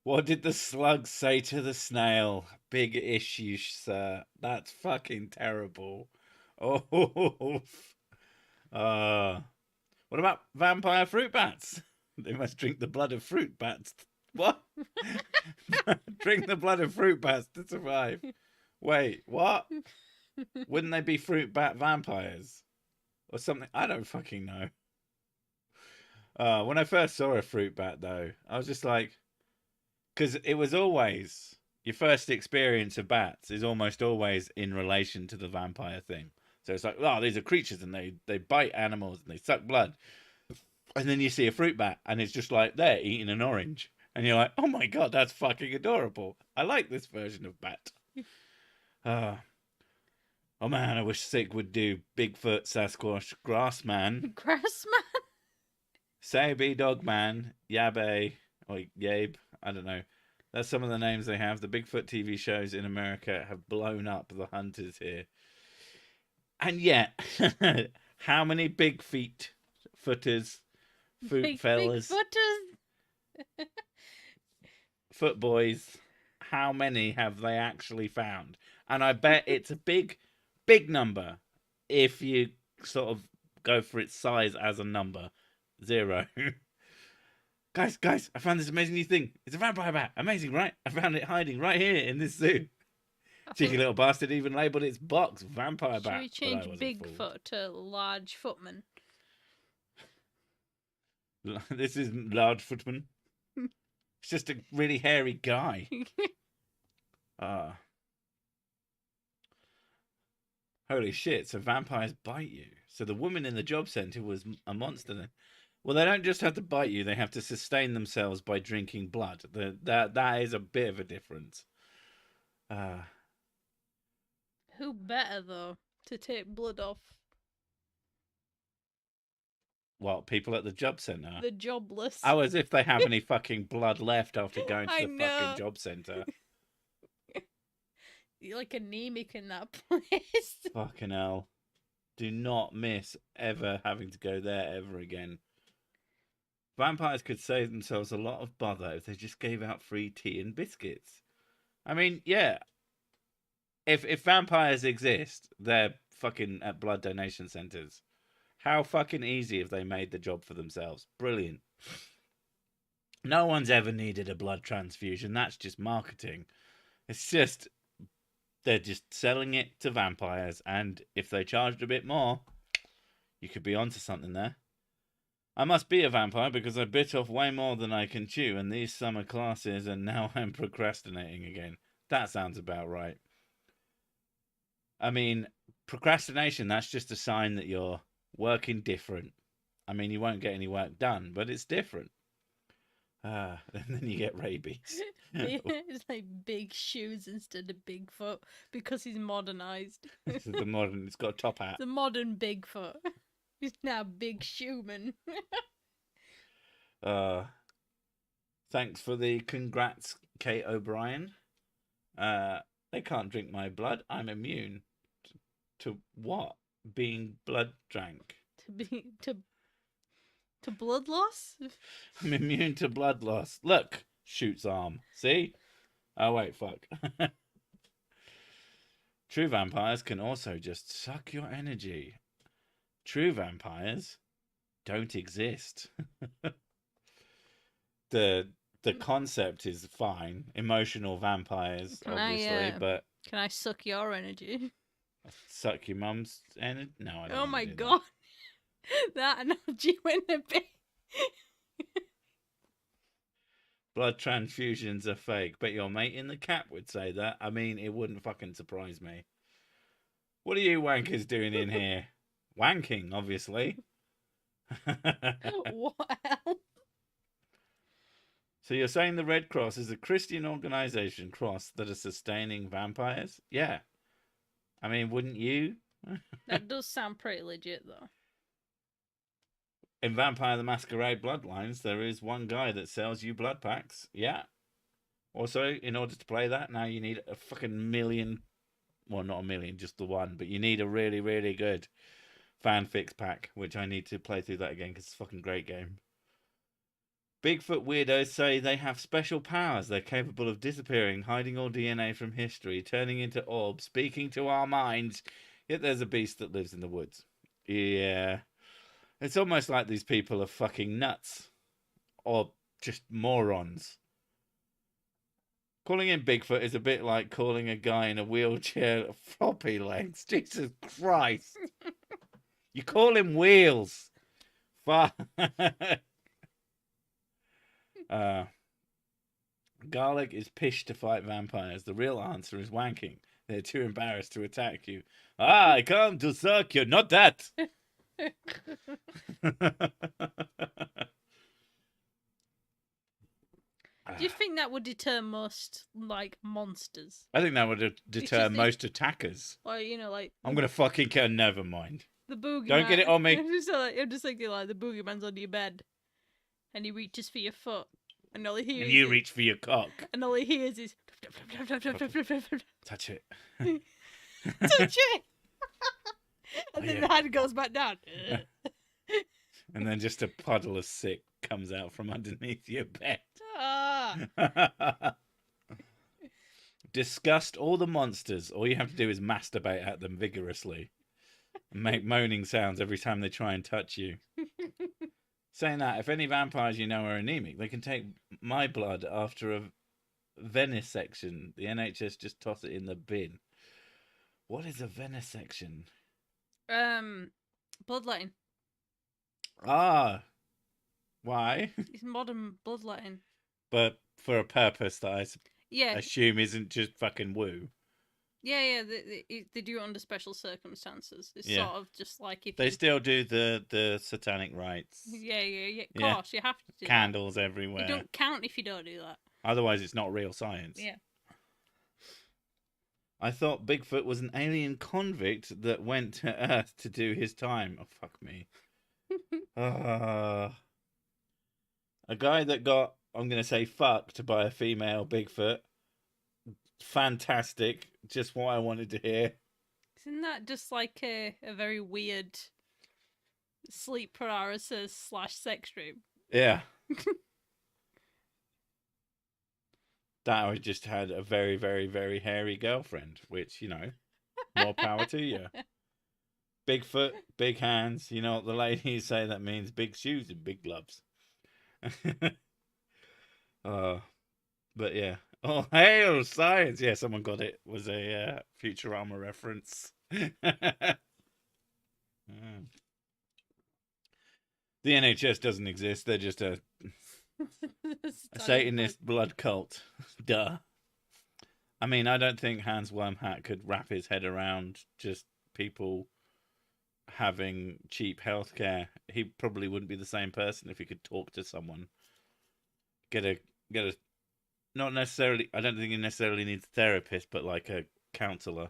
What did the slug say to the snail? Big issue, sir. That's fucking terrible. Oh. What about vampire fruit bats? They must drink the blood of fruit bats. What? Drink the blood of fruit bats to survive. Wait, what? Wouldn't they be fruit bat vampires? Or something? I don't fucking know. When I first saw a fruit bat, though, I was just like... Because it was always... Your first experience of bats is almost always in relation to the vampire thing. So it's like, oh, these are creatures and they bite animals and they suck blood. And then you see a fruit bat and it's just like they're eating an orange. And you're like, oh my God, that's fucking adorable. I like this version of bat. Oh man, I wish Sig would do Bigfoot, Sasquatch, Grassman.
Grassman?
Saby, Dogman, Yabe, or Yabe, I don't know. That's some of the names they have. The Bigfoot TV shows in America have blown up the hunters here. And yet, how many big feet, footers, foot fellas,
Big footers?
foot boys, how many have they actually found? And I bet it's a big number if you sort of go for its size as a number. 0. Guys, I found this amazing new thing. It's a vampire bat. Amazing, right? I found it hiding right here in this zoo. Cheeky little bastard even labelled its box vampire bat.
Should we change Bigfoot to large footman?
This is large footman. It's just a really hairy guy. Holy shit, so vampires bite you. So the woman in the job centre was a monster then. Well, they don't just have to bite you, they have to sustain themselves by drinking blood. That is a bit of a difference.
Who better, though, to take blood off?
What, people at the job centre?
The jobless.
Oh, as if they have any fucking blood left after going to
I
the
know.
fucking job centre.
You're like anemic in that place.
Fucking hell. Do not miss ever having to go there ever again. Vampires could save themselves a lot of bother if they just gave out free tea and biscuits. I mean, yeah. If vampires exist, they're fucking at blood donation centres. How fucking easy have they made the job for themselves? Brilliant. No one's ever needed a blood transfusion. That's just marketing. It's just... They're just selling it to vampires, and if they charged a bit more, you could be onto something there. I must be a vampire because I bit off way more than I can chew in these summer classes, and now I'm procrastinating again. That sounds about right. I mean, procrastination, that's just a sign that you're working different. I mean, you won't get any work done, but it's different. And then you get rabies.
It's like big shoes instead of Bigfoot because he's modernized.
This is the modern. It's got a top hat.
The modern Bigfoot. He's now big human.
Thanks for the congrats, Kate O'Brien. They can't drink my blood. I'm immune to what? Being blood drank.
To blood loss?
I'm immune to blood loss. Look, shoots arm. See? Oh wait, fuck. True vampires can also just suck your energy. True vampires don't exist. The concept is fine. Emotional vampires, obviously, but
can I suck your energy?
Suck your mum's energy? No, I don't.
Oh my god. That analogy went a bit.
Blood transfusions are fake, but your mate in the cap would say that. I mean, it wouldn't fucking surprise me. What are you wankers doing in here? Wanking, obviously.
What else?
So you're saying the Red Cross is a Christian organization cross that are sustaining vampires? Yeah. I mean, wouldn't you?
That does sound pretty legit, though.
In Vampire the Masquerade Bloodlines, there is one guy that sells you blood packs. Yeah. Also, in order to play that, now you need a fucking million. Well, not a million, just the one. But you need a really, really good fanfics pack, which I need to play through that again because it's a fucking great game. Bigfoot weirdos say they have special powers. They're capable of disappearing, hiding all DNA from history, turning into orbs, speaking to our minds. Yet there's a beast that lives in the woods. Yeah. It's almost like these people are fucking nuts. Or just morons. Calling him Bigfoot is a bit like calling a guy in a wheelchair floppy legs. Jesus Christ. You call him Wheels. Fuck. Garlic is pish to fight vampires. The real answer is wanking. They're too embarrassed to attack you. I come to suck you, not that.
Do you think that would deter most, like, monsters?
I think that would deter most attackers.
Or, you know, like...
I'm going to fucking kill. Never mind.
The boogeyman.
Don't get it on me.
I'm just thinking, like, the boogeyman's under your bed. And he reaches for your foot. And all he hears
and you reach for your cock.
And all he hears is...
Touch it.
Touch it! And then the hand goes back down.
And then just a puddle of sick comes out from underneath your bed. Disgust all the monsters. All you have to do is masturbate at them vigorously. And make moaning sounds every time they try and touch you. Saying that, if any vampires you know are anemic, they can take my blood after a venesection. The NHS just toss it in the bin. What is a venesection?
Bloodletting.
Ah. Why?
It's modern bloodletting.
But for a purpose that I
Yeah.
assume isn't just fucking woo.
Yeah, they do it under special circumstances. It's sort of just like if
they still do the satanic rites.
Yeah. Of course, you have to do
candles everywhere.
It don't count if you don't do that.
Otherwise, it's not real science.
Yeah.
I thought Bigfoot was an alien convict that went to Earth to do his time. Oh, fuck me. A guy that got, I'm going to say, fucked by a female Bigfoot. Fantastic. Just what I wanted to hear.
Isn't that just like a very weird sleep paralysis / sex dream?
Yeah. That I just had a very, very, very hairy girlfriend, which, you know, more power to you. Bigfoot, big hands. You know what the ladies say that means? Big shoes and big gloves. But yeah. Oh, hail science. Yeah, someone got it. It was a Futurama reference. The NHS doesn't exist. They're just a Satanist blood cult. Duh. I mean, I don't think Hans Wormhat could wrap his head around just people having cheap healthcare. He probably wouldn't be the same person if he could talk to someone. Get a not necessarily, I don't think he necessarily needs a therapist, but like a counselor.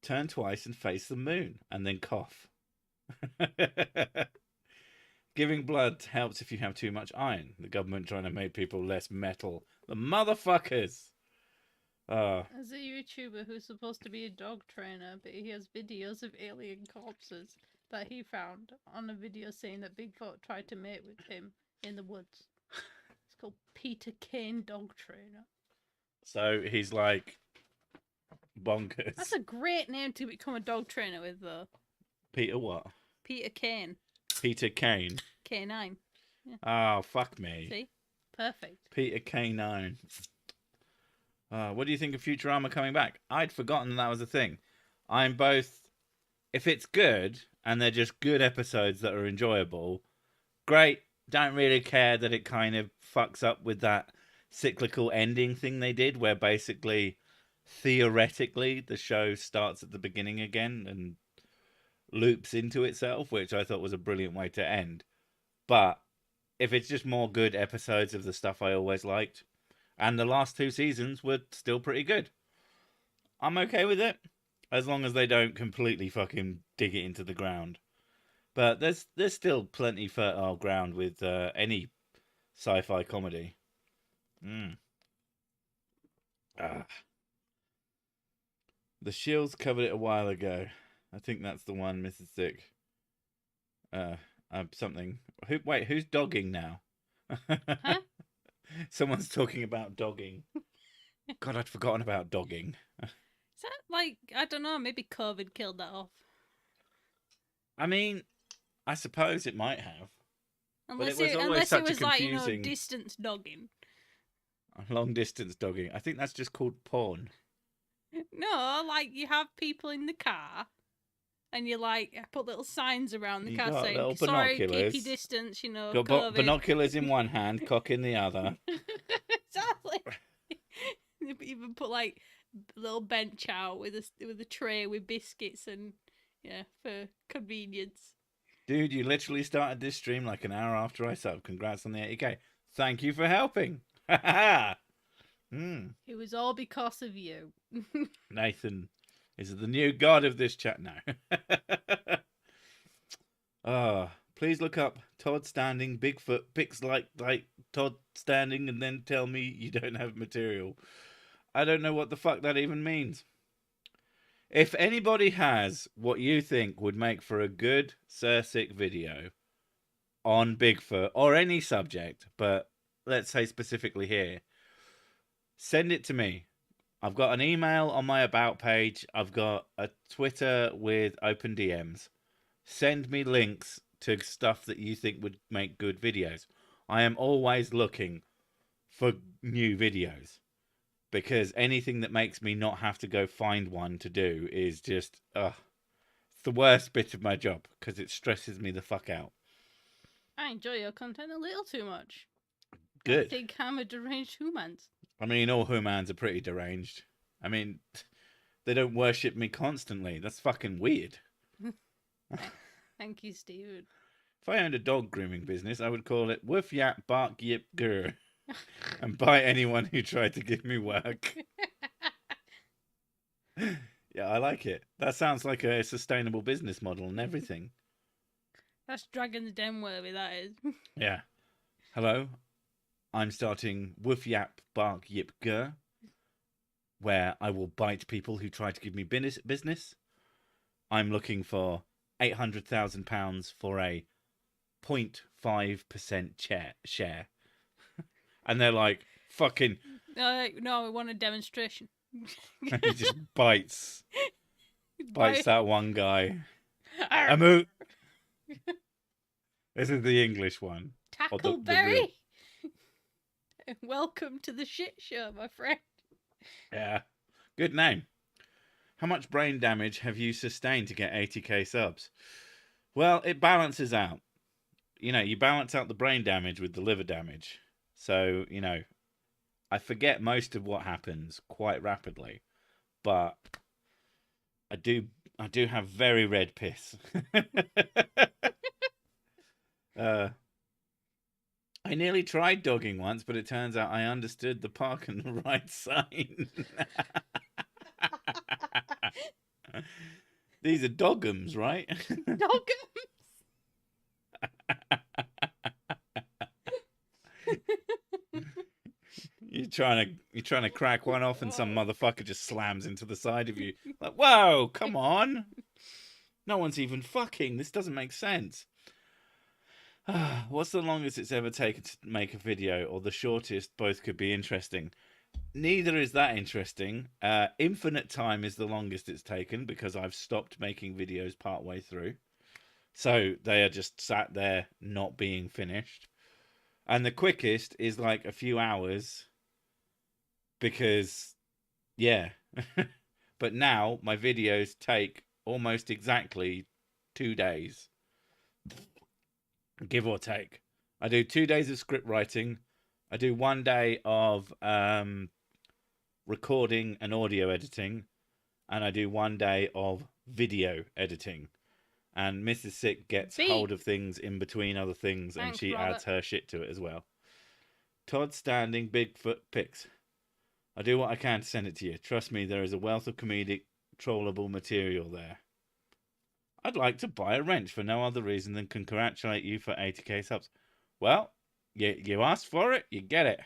Turn twice and face the moon, and then cough. Giving blood helps if you have too much iron. The government trying to make people less metal. The motherfuckers.
As a YouTuber who's supposed to be a dog trainer, but he has videos of alien corpses that he found on a video saying that Bigfoot tried to mate with him in the woods. It's called Peter Kane Dog Trainer.
So he's like bonkers.
That's a great name to become a dog trainer with, though.
Peter what?
Peter Kane.
Peter Kane.
K9.
Oh, fuck me.
See? Perfect.
Peter K9. What do you think of Futurama coming back? I'd forgotten that was a thing. I'm both... If it's good, and they're just good episodes that are enjoyable, great. Don't really care that it kind of fucks up with that cyclical ending thing they did, where basically, theoretically, the show starts at the beginning again and loops into itself, which I thought was a brilliant way to end. But if it's just more good episodes of the stuff I always liked, and the last 2 seasons were still pretty good, I'm okay with it, as long as they don't completely fucking dig it into the ground. But there's still plenty fertile ground with any sci-fi comedy. The Shields covered it a while ago. I think that's the one, Mrs. Sick. Something. Who's dogging now?
Huh?
Someone's talking about dogging. God, I'd forgotten about dogging.
Is that like, I don't know, maybe COVID killed that off.
I mean, I suppose it might have.
Unless
it was always
unless
such
it was
a
like,
confusing...
distance dogging.
Long distance dogging. I think that's just called porn.
No, like you have people in the car and you like put little signs around the
You
got
got
saying,
little
sorry, keep
binoculars.
your distance,
Got
COVID.
binoculars in one hand, cock in the other.
Exactly. You even put like a little bench out with a tray with biscuits and for convenience.
Dude, you literally started this stream like an hour after I subbed. Congrats on the 80k. Thank you for helping. It
It was all because of you.
Nathan is the new god of this chat now. Please look up Todd standing Bigfoot pics like Todd standing and then tell me you don't have material. I don't know what the fuck that even means. If anybody has what you think would make for a good Sursic video on Bigfoot or any subject, but let's say specifically here, send it to me. I've got an email on my About page. I've got a Twitter with open DMs. Send me links to stuff that you think would make good videos. I am always looking for new videos, because anything that makes me not have to go find one to do is just, it's the worst bit of my job, because it stresses me the fuck out.
I enjoy your content a little too much.
Good.
I think I'm a deranged humans.
I mean, all humans are pretty deranged. I mean, they don't worship me constantly. That's fucking weird.
Thank you, Steven.
If I owned a dog grooming business, I would call it Woof Yap Bark Yip Grr, and buy anyone who tried to give me work. Yeah, I like it. That sounds like a sustainable business model and everything.
That's Dragon's Den worthy, that is.
Yeah. Hello, I'm starting Woof Yap Bark Yip Grr, where I will bite people who try to give me business. I'm looking for £800,000 for a 0.5% share. And they're like, fucking...
No, we want a demonstration.
He just bites that one guy.
Arr.
Amu. This is the English one.
Tackleberry. Welcome to the shit show, my friend.
Yeah. Good name. How much brain damage have you sustained to get 80k subs? Well, it balances out. You balance out the brain damage with the liver damage. So, I forget most of what happens quite rapidly. But I do have very red piss. I nearly tried dogging once, but it turns out I understood the park and the right sign. These are doggums, right?
Doggums?
You're trying to crack one off, and some motherfucker just slams into the side of you. Like, whoa, come on! No one's even fucking. This doesn't make sense. What's the longest it's ever taken to make a video, or the shortest? Both could be interesting. Neither is that interesting. Infinite time is the longest it's taken because I've stopped making videos partway through. So they are just sat there not being finished. And the quickest is like a few hours because, yeah. But now my videos take almost exactly 2 days. Give or take. I do 2 days of script writing. I do 1 day of recording and audio editing. And I do 1 day of video editing. And Mrs. Sick gets hold of things in between other things, and she adds her shit to it as well. Todd Standing Bigfoot pics. I do what I can to send it to you. Trust me, there is a wealth of comedic, trollable material there. I'd like to buy a wrench for no other reason than congratulate you for 80k subs. Well, you asked for it, you get it.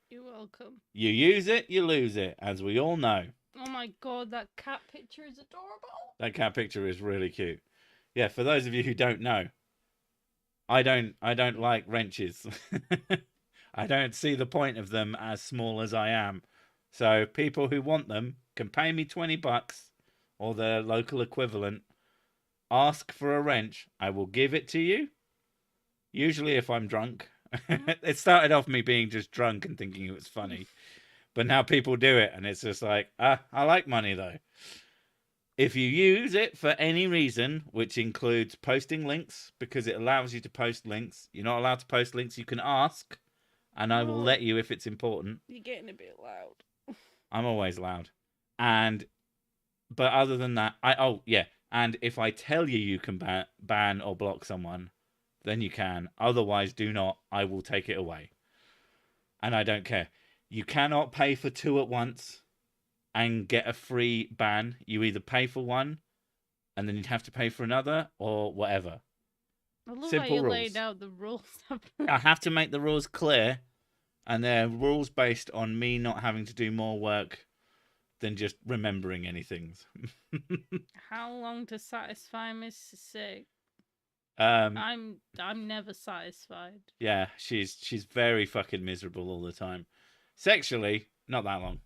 You're welcome.
You use it, you lose it, as we all know.
Oh my god, that cat picture is adorable.
That cat picture is really cute. Yeah, for those of you who don't know, I don't like wrenches. I don't see the point of them as small as I am. So people who want them can pay me $20 or their local equivalent. Ask for a wrench. I will give it to you. Usually if I'm drunk. It started off me being just drunk and thinking it was funny. But now people do it and it's just like, I like money though. If you use it for any reason, which includes posting links, because it allows you to post links. You're not allowed to post links. You can ask, and I will let you if it's important.
You're getting a bit loud.
I'm always loud. But other than that, and if I tell you you can ban or block someone, then you can. Otherwise, do not. I will take it away. And I don't care. You cannot pay for 2 at once and get a free ban. You either pay for one and then you'd have to pay for another or whatever.
I love
Simple
how you
rules.
laid out the rules.
I have to make the rules clear, and they're rules based on me not having to do more work than just remembering anything.
How long to satisfy Mrs. Sick?
I'm
never satisfied.
Yeah, she's very fucking miserable all the time. Sexually, not that long.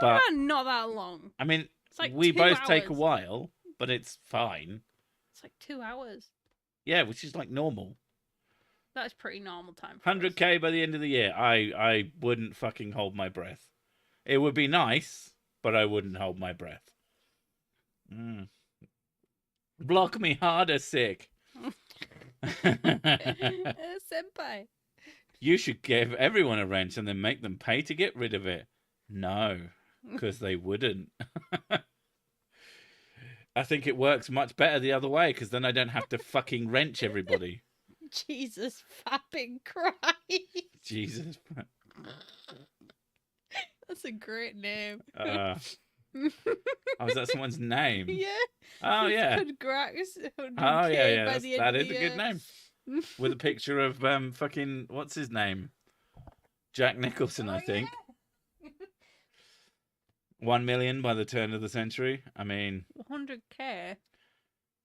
But not that long.
I mean,
it's like
we
2
both
hours.
take a while, but it's fine.
It's like 2 hours.
Yeah, which is like normal.
That's pretty normal time. For
100k by the end of the year. I wouldn't fucking hold my breath. It would be nice, but I wouldn't hold my breath. Block me harder, Sick.
Senpai.
You should give everyone a wrench and then make them pay to get rid of it. No, because they wouldn't. I think it works much better the other way, because then I don't have to fucking wrench everybody.
Jesus fapping Christ.
Jesus.
That's a great name.
Oh, is that someone's name?
Yeah.
Oh, yeah. Oh, yeah. That is a good name. With a picture of fucking, what's his name? Jack Nicholson, I think. Yeah. 1 million by the turn of the century. I mean,
100k.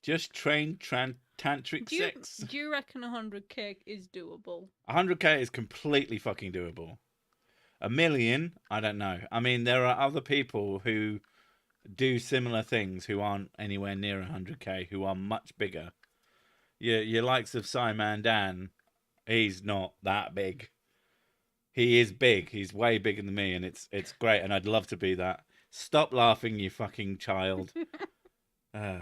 Just train tantric sex.
Do you reckon 100k is doable?
100k is completely fucking doable. 1 million, I don't know. I mean, there are other people who do similar things who aren't anywhere near 100k, who are much bigger. Your likes of Simon Dan, he's not that big. He is big. He's way bigger than me, and it's great, and I'd love to be that. Stop laughing, you fucking child. I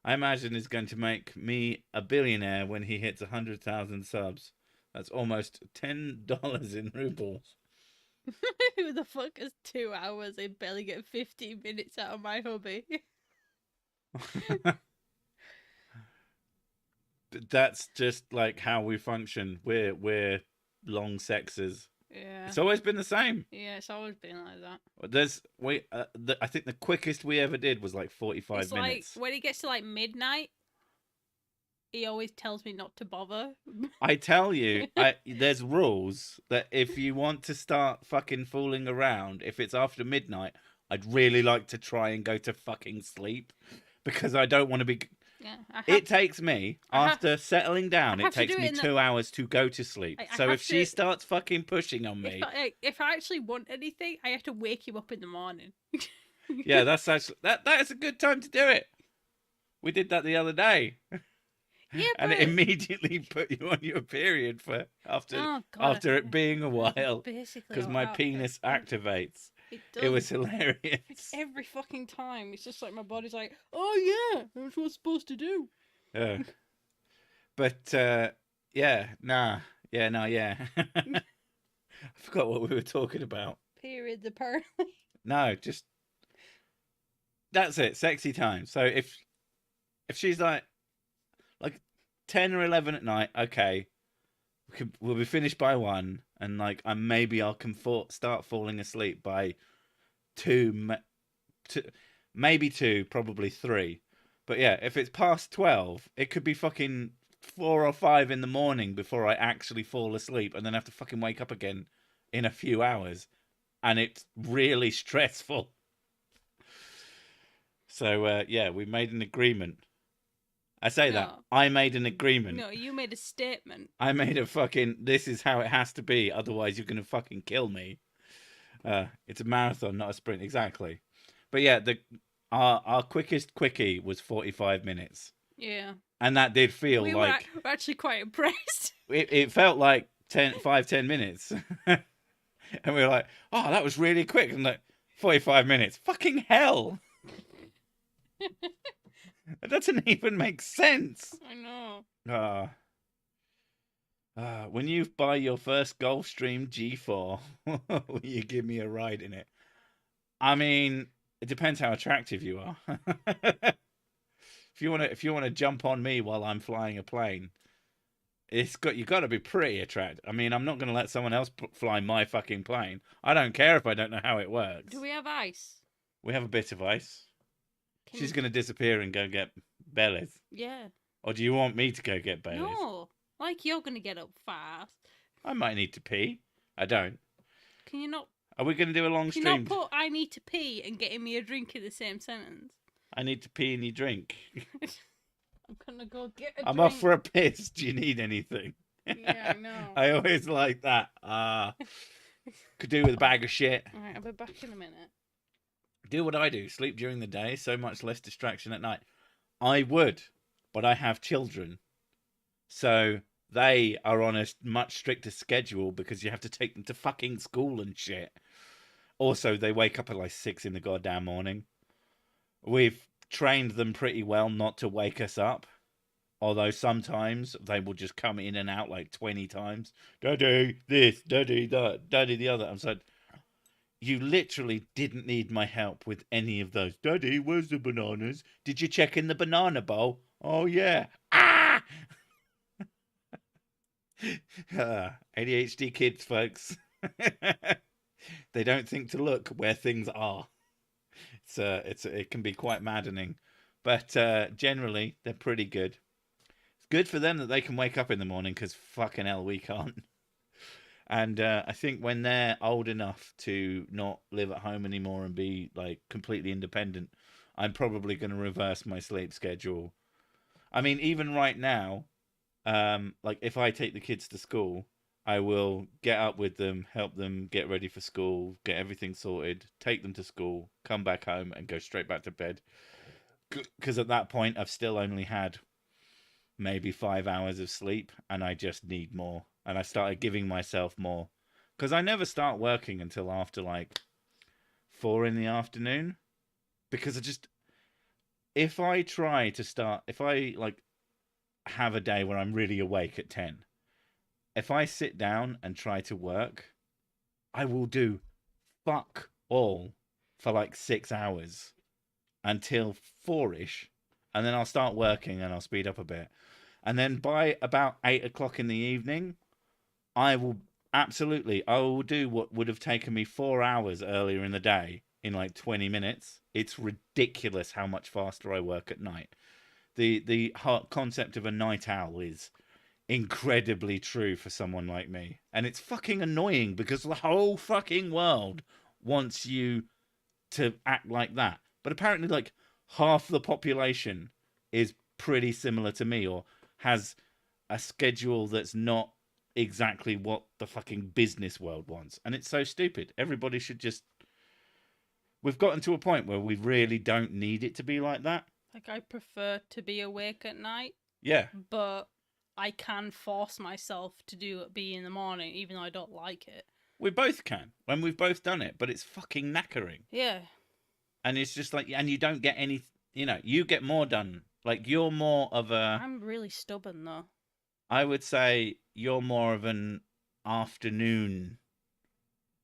imagine he's going to make me a billionaire when he hits 100,000 subs. That's almost $10 in rubles.
Who the fuck has 2 hours? I barely get 15 minutes out of my hobby.
That's just like how we function. We're long sexes.
Yeah.
It's always been the same.
Yeah, it's always been like that.
I think the quickest we ever did was like 45 minutes.
Like when it gets to like midnight, he always tells me not to bother.
I tell you, there's rules that if you want to start fucking fooling around, if it's after midnight, I'd really like to try and go to fucking sleep because I don't want to be.
Yeah,
It takes me, after settling down, it takes me 2 hours to go to sleep. So if she starts fucking pushing on me.
If I actually want anything, I have to wake you up in the morning.
Yeah, that's actually, that is a good time to do it. We did that the other day.
Yeah,
and it immediately put you on your period for after it being a while. Because my penis activates. It was hilarious.
It's every fucking time. It's just like my body's like, oh yeah, that's what it's supposed to do.
But yeah. I forgot what we were talking about.
Periods, apparently.
No, just that's it. Sexy time. So if she's like 10 or 11 at night, okay, we'll be finished by 1, and like I'll start falling asleep by 2, maybe 2, probably 3. But yeah, if it's past 12, it could be fucking 4 or 5 in the morning before I actually fall asleep, and then have to fucking wake up again in a few hours, and it's really stressful. So yeah, we made an agreement. I say that. I made an agreement.
No, you made a statement.
I made a fucking, this is how it has to be, otherwise you're going to fucking kill me. It's a marathon, not a sprint, exactly. But yeah, our quickest quickie was 45 minutes.
Yeah.
And that did feel like...
We were actually quite impressed.
It felt like 10 minutes. And we were like, oh, that was really quick. And like, 45 minutes. Fucking hell! That doesn't even make sense.
I know.
When you buy your first Gulfstream G4, will you give me a ride in it? I mean, it depends how attractive you are. If you want to jump on me while I'm flying a plane, you got to be pretty attractive. I mean, I'm not going to let someone else fly my fucking plane. I don't care if I don't know how it works.
Do we have ice?
We have a bit of ice. She's going to disappear and go get Bellies.
Yeah.
Or do you want me to go get Bellies?
No. Like, you're going to get up fast.
I might need to pee. I don't.
Can you not?
Are we going to do a long stream?
Can you not put I need to pee and getting me a drink in the same sentence?
I need to pee and you drink.
I'm going to go get a
I'm
drink.
off for a piss. Do you need anything?
Yeah, I know.
I always like that. Could do with a bag of shit.
Alright, I'll be back in a minute.
Do what I do. Sleep during the day. So much less distraction at night. I would, but I have children. So they are on a much stricter schedule because you have to take them to fucking school and shit. Also, they wake up at like 6 in the goddamn morning. We've trained them pretty well not to wake us up. Although sometimes they will just come in and out like 20 times. Daddy this, daddy that, daddy the other. I'm like, you literally didn't need my help with any of those. Daddy, where's the bananas? Did you check in the banana bowl? Oh, yeah. Ah! ADHD kids, folks. They don't think to look where things are. It can be quite maddening. But generally, they're pretty good. It's good for them that they can wake up in the morning because fucking hell, we can't. And I think when they're old enough to not live at home anymore and be like completely independent, I'm probably going to reverse my sleep schedule. I mean, even right now, like if I take the kids to school, I will get up with them, help them get ready for school, get everything sorted, take them to school, come back home and go straight back to bed. Because at that point, I've still only had maybe 5 hours of sleep and I just need more. And I started giving myself more. Because I never start working until after like 4 in the afternoon. Because if I like have a day where I'm really awake at 10, if I sit down and try to work, I will do fuck all for like 6 hours until 4-ish. And then I'll start working and I'll speed up a bit. And then by about 8 o'clock in the evening, I will do what would have taken me 4 hours earlier in the day in like 20 minutes. It's ridiculous how much faster I work at night. the concept of a night owl is incredibly true for someone like me, and it's fucking annoying because the whole fucking world wants you to act like that. But apparently, like, half the population is pretty similar to me, or has a schedule that's not exactly what the fucking business world wants, and it's so stupid. Everybody should just. We've gotten to a point where we really don't need it to be like that.
Like, I prefer to be awake at night.
Yeah.
But I can force myself to be in the morning, even though I don't like it.
We both can, and we've both done it, but it's fucking knackering.
Yeah.
And it's just like, and you don't get any, you get more done. Like, you're more of a.
I'm really stubborn, though.
I would say you're more of an afternoon.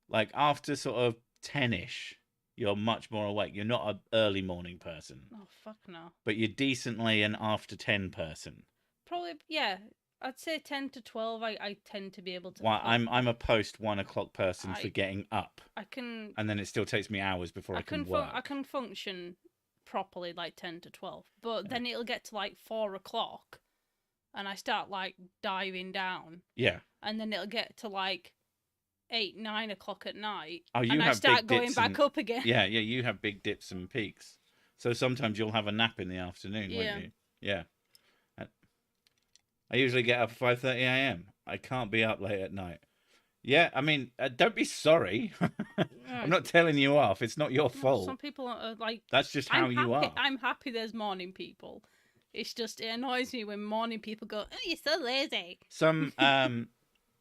Like, after sort of 10-ish, you're much more awake. You're not an early morning person.
Oh, fuck no.
But you're decently an after 10 person.
Probably, yeah. I'd say 10 to 12, I tend to be able to...
Well, I'm a post 1 o'clock person for getting up.
I can...
And then it still takes me hours before I can work.
I can function properly, like, 10 to 12. But then it'll get to, like, 4 o'clock, and I start, like, diving down.
Yeah.
And then it'll get to, like, 8, 9 o'clock at night.
Oh, you
and
have
I start
big
going back up again.
Yeah, you have big dips and peaks. So sometimes you'll have a nap in the afternoon, won't you? Yeah. I usually get up at 5:30 a.m. I can't be up late at night. Yeah, I mean, don't be sorry. I'm not telling you off. It's not your fault.
Some people are like...
That's just how you are.
I'm happy there's morning people. It's just, it annoys me when morning people go, oh, you're so lazy.
Some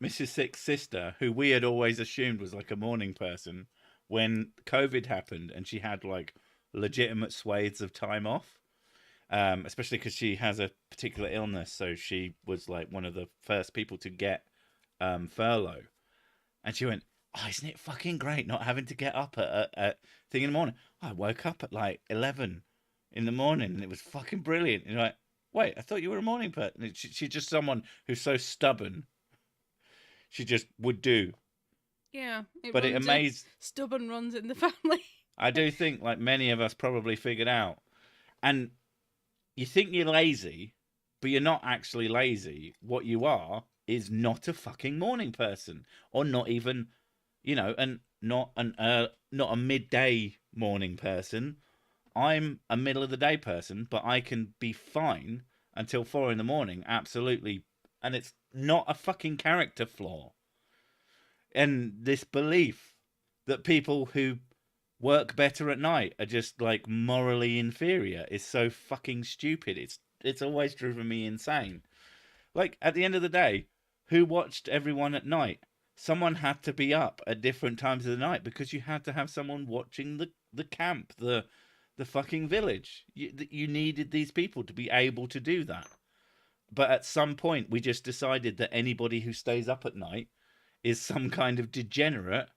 Mrs. Six's sister, who we had always assumed was like a morning person, when COVID happened and she had like legitimate swathes of time off, especially because she has a particular illness. So she was like one of the first people to get furlough. And she went, oh, isn't it fucking great not having to get up at thing in the morning? I woke up at like 11 in the morning and it was fucking brilliant. And you're like, wait, I thought you were a morning person. She's just someone who's so stubborn. She just would do.
Yeah.
But it amazed.
Stubborn runs in the family.
I do think like many of us probably figured out. And you think you're lazy, but you're not actually lazy. What you are is not a fucking morning person, or not even, and not a midday morning person. I'm a middle of the day person, but I can be fine until 4 a.m. Absolutely. And it's not a fucking character flaw. And this belief that people who work better at night are just like morally inferior is so fucking stupid. It's always driven me insane. Like, at the end of the day, who watched everyone at night? Someone had to be up at different times of the night because you had to have someone watching the camp, the fucking village. You needed these people to be able to do that. But at some point, we just decided that anybody who stays up at night is some kind of degenerate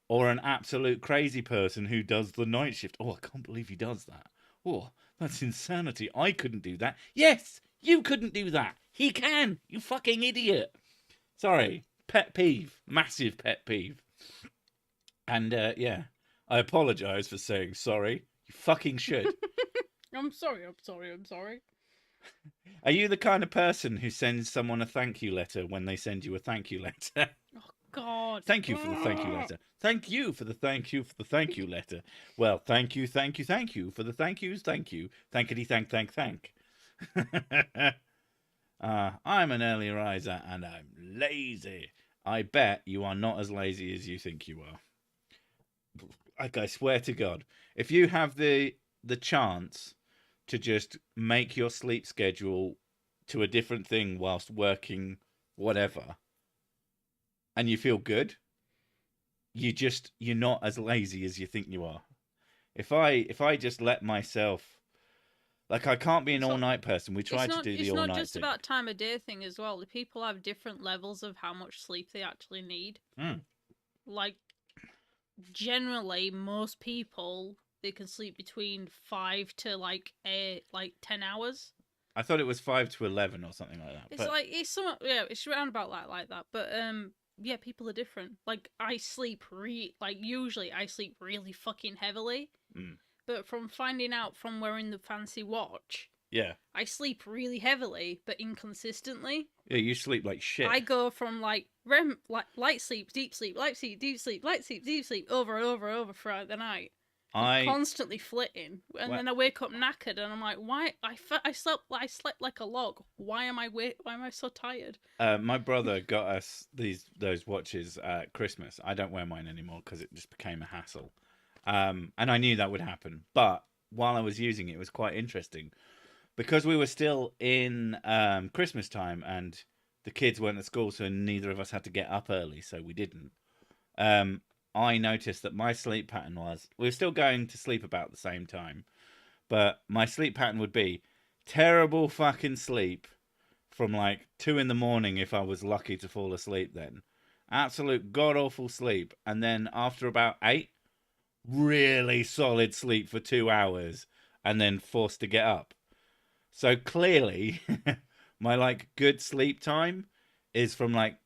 or an absolute crazy person who does the night shift. Oh, I can't believe he does that. Oh, that's insanity. I couldn't do that. Yes, you couldn't do that. He can. You fucking idiot. Sorry. Pet peeve. Massive pet peeve. And, yeah, I apologise for saying sorry. You fucking should.
I'm sorry.
Are you the kind of person who sends someone a thank you letter when they send you a thank you letter?
Oh, God.
Thank you for the thank you letter. Thank you for the thank you for the thank you letter. Well, thank you for the thank yous. Thank you. Thankity thank. I'm an early riser and I'm lazy. I bet you are not as lazy as you think you are. Like, I swear to God, if you have the chance to just make your sleep schedule to a different thing whilst working whatever, and you feel good, you're not as lazy as you think you are. If I just let myself, like, I can't be an all-night person. We tried to do the all-night thing.
It's not just about time of day thing as well. The people have different levels of how much sleep they actually need. Like, generally, most people, they can sleep between 5 to like 10 hours.
I thought it was 5 to 11 or something like that.
It's around about like that. But yeah, people are different. Like, I sleep usually I sleep really fucking heavily. But from finding out from wearing the fancy watch
Yeah.
I sleep really heavily, but inconsistently.
Yeah, you sleep like shit.
I go from like REM, like light sleep, deep sleep, light sleep, deep sleep, light sleep, deep sleep, over and over and over throughout the night. I'm
I
constantly flitting, and
well,
then I wake up knackered, and I'm like, why? I slept like a log. Why am I so tired?
my brother got us those watches at Christmas. I don't wear mine anymore because it just became a hassle. And I knew that would happen. But while I was using it, it was quite interesting because we were still in Christmas time and the kids weren't at school, so neither of us had to get up early, so we didn't. Um, I noticed that my sleep pattern was we were still going to sleep about the same time, but my sleep pattern would be terrible fucking sleep from like 2 in the morning if I was lucky to fall asleep then. Absolute god awful sleep. And then after about 8, really solid sleep for 2 hours and then forced to get up. So clearly, my like good sleep time is from like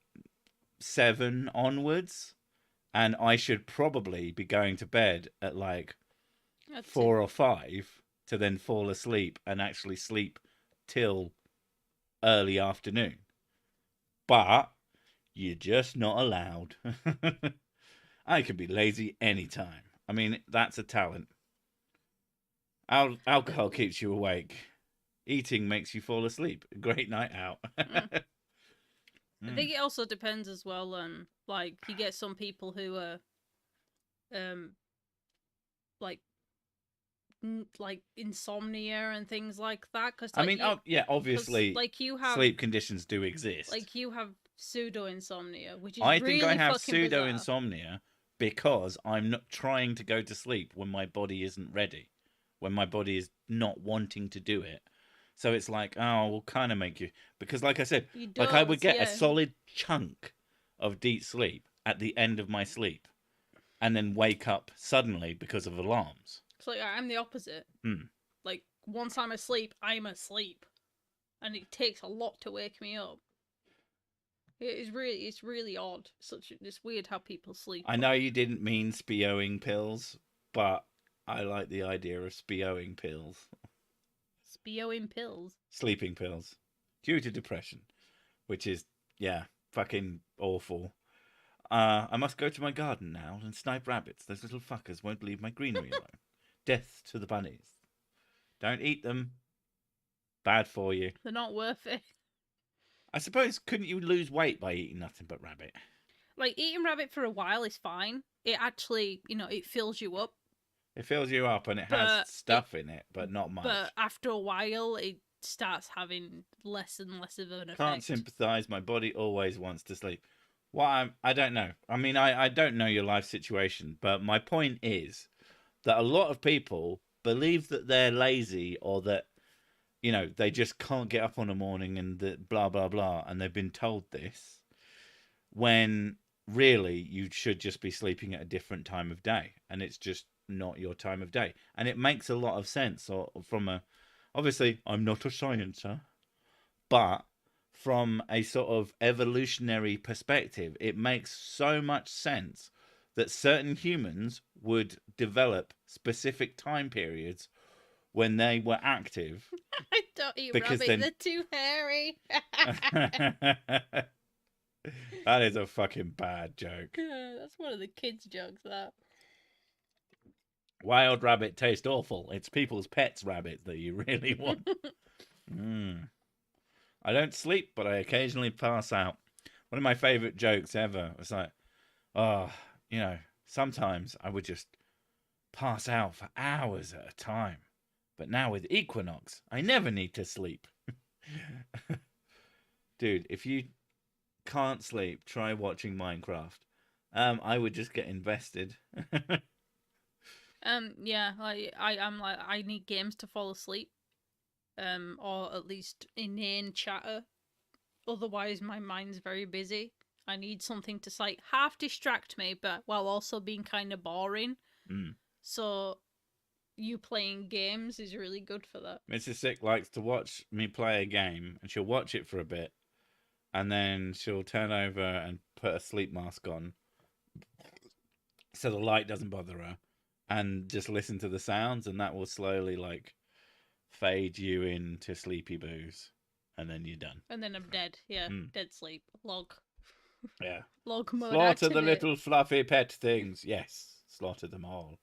7 onwards. And I should probably be going to bed at like
That's
4 or 5 to then fall asleep and actually sleep till early afternoon. But you're just not allowed. I can be lazy anytime. I mean, that's a talent. Alcohol keeps you awake. Eating makes you fall asleep. A great night out.
I think it also depends as well on like you get some people who are um like like insomnia and things like that because
I mean, yeah, obviously,
like you have
sleep conditions do exist.
like you have pseudo insomnia, which is
I
really
think I have
fucking
pseudo
bizarre.
insomnia because I'm not trying to go to sleep when my body isn't ready, when my body is not wanting to do it. So it's like, oh, we'll kind of make you because, like I said,
You
like I would
doze,
get a
yeah.
solid chunk of deep sleep at the end of my sleep, and then wake up suddenly because of alarms.
It's like I'm the opposite.
Hmm.
Like once I'm asleep, and it takes a lot to wake me up. It's really odd. It's weird how people sleep.
I know you didn't mean spioing pills, but I like the idea of spioing pills.
Spioing pills.
Sleeping pills due to depression, which is, yeah, fucking awful. I must go to my garden now and snipe rabbits. Those little fuckers won't leave my greenery alone. Death to the bunnies. Don't eat them. Bad for you.
They're not worth it.
I suppose, couldn't you lose weight by eating nothing but rabbit?
Like eating rabbit for a while is fine. It actually, it fills you up.
It fills you up and it has stuff in it, but not much.
But after a while, it starts having less and less of an effect.
Can't sympathise. My body always wants to sleep. I don't know. I mean, I don't know your life situation, but my point is that a lot of people believe that they're lazy or that, they just can't get up on a morning and that blah, blah, blah. And they've been told this when really you should just be sleeping at a different time of day. And it's just not your time of day. And it makes a lot of sense obviously I'm not a sciencer, but from a sort of evolutionary perspective, it makes so much sense that certain humans would develop specific time periods when they were active.
I don't eat
because
rabbit, they're too hairy.
That is a fucking bad joke.
That's one of the kids' jokes, that.
Wild rabbit taste awful. It's people's pets rabbits that you really want. I don't sleep, but I occasionally pass out. One of my favourite jokes ever was like, sometimes I would just pass out for hours at a time. But now with Equinox, I never need to sleep. Dude, if you can't sleep, try watching Minecraft. I would just get invested.
Yeah, I'm like, I need games to fall asleep. Or at least inane chatter. Otherwise, my mind's very busy. I need something to like half distract me, but while also being kind of boring. So, you playing games is really good for that.
Mrs. Sick likes to watch me play a game, and she'll watch it for a bit, and then she'll turn over and put a sleep mask on, so the light doesn't bother her, and just listen to the sounds, and that will slowly like fade you into sleepy boos, and then you're done.
And then I'm dead. Yeah, dead sleep. Log.
Yeah.
Log mode
Slaughter
activate.
the little fluffy pet things. Yes, slaughter them all.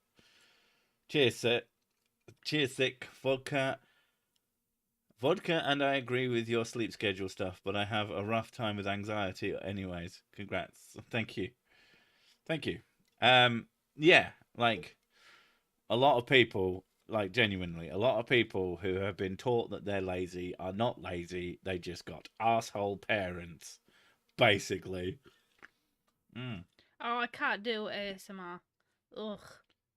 Cheers, sir. Cheers, sick vodka. Vodka, and I agree with your sleep schedule stuff, but I have a rough time with anxiety anyways. Congrats. Thank you. Thank you. Yeah, like a lot of people, like genuinely, a lot of people who have been taught that they're lazy are not lazy. They just got asshole parents, basically.
Oh, I can't do ASMR. Ugh.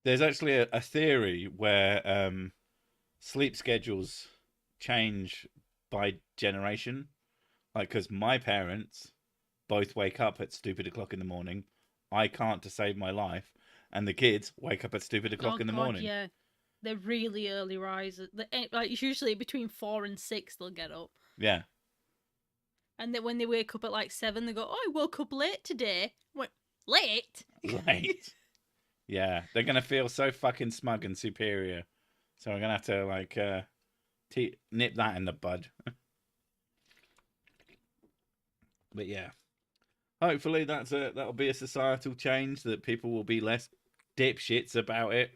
There's actually a theory where sleep schedules change by generation. Like, because my parents both wake up at stupid o'clock in the morning. I can't to save my life. And the kids wake up at stupid o'clock in the morning.
Yeah. They're really early risers. Like, it's usually between 4 and 6 they'll get up.
Yeah.
And then when they wake up at like 7, they go, "Oh, I woke up late today." What? Late?
Late. Yeah. They're going to feel so fucking smug and superior. So I'm going to have to, like, nip that in the bud. But yeah. Hopefully that'll be a societal change, that people will be less dipshits about it.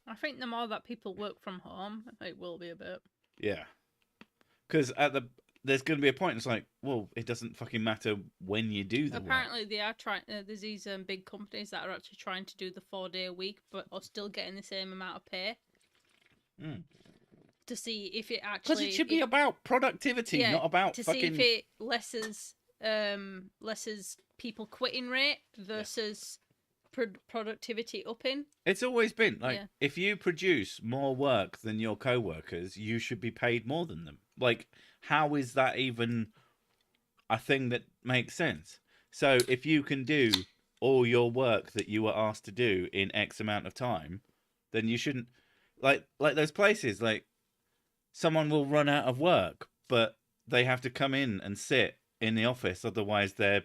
I think the more that people work from home, it will be a bit.
Yeah. Because there's going to be a point. It's like, well, it doesn't fucking matter when you do the
Apparently,
work.
they are trying. There's these big companies that are actually trying to do the 4-day a week, but are still getting the same amount of pay. To see if it actually.
Because it should be about productivity, not about
to
fucking.
see if it lessens people quitting rate versus productivity upping.
It's always been like, if you produce more work than your co-workers, you should be paid more than them. Like, how is that even a thing that makes sense? So if you can do all your work that you were asked to do in X amount of time, then you shouldn't, like those places, like, someone will run out of work, but they have to come in and sit in the office, otherwise they're,